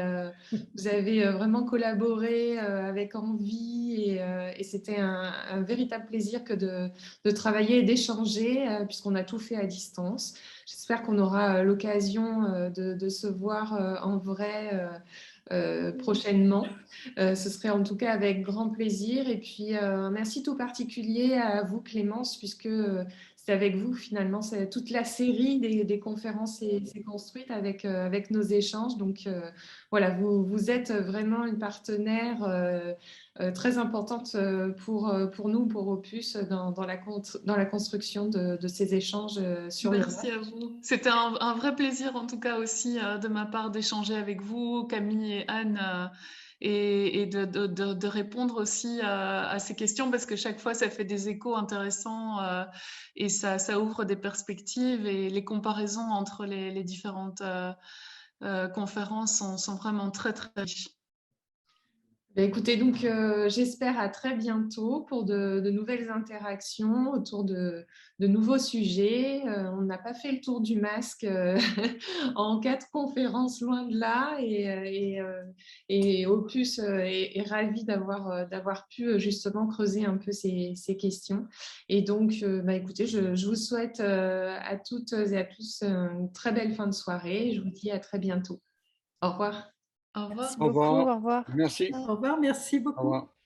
vous avez vraiment collaboré avec envie et c'était un véritable plaisir que de travailler et d'échanger puisqu'on a tout fait à distance. J'espère qu'on aura l'occasion de se voir en vrai prochainement. Ce serait en tout cas avec grand plaisir. Et puis, merci tout particulier à vous, Clémence, puisque c'est avec vous, finalement, toute la série des conférences s'est construite avec nos échanges. Donc, voilà, vous êtes vraiment une partenaire très importante pour nous, pour Opus, dans la construction de ces échanges sur le Merci à vous. C'était un vrai plaisir, en tout cas aussi, de ma part, d'échanger avec vous, Camille et Anne, et de répondre aussi à ces questions, parce que chaque fois, ça fait des échos intéressants et ça ouvre des perspectives, et les comparaisons entre les différentes conférences sont vraiment très, très riches. Écoutez, donc j'espère à très bientôt pour de nouvelles interactions autour de nouveaux sujets. On n'a pas fait le tour du masque en 4 conférences, loin de là, et Opus est ravi d'avoir pu justement creuser un peu ces questions. Et donc, écoutez, je vous souhaite à toutes et à tous une très belle fin de soirée. Je vous dis à très bientôt. Au revoir. Au revoir. Merci beaucoup, au revoir. Merci. Au revoir, merci beaucoup. Au revoir.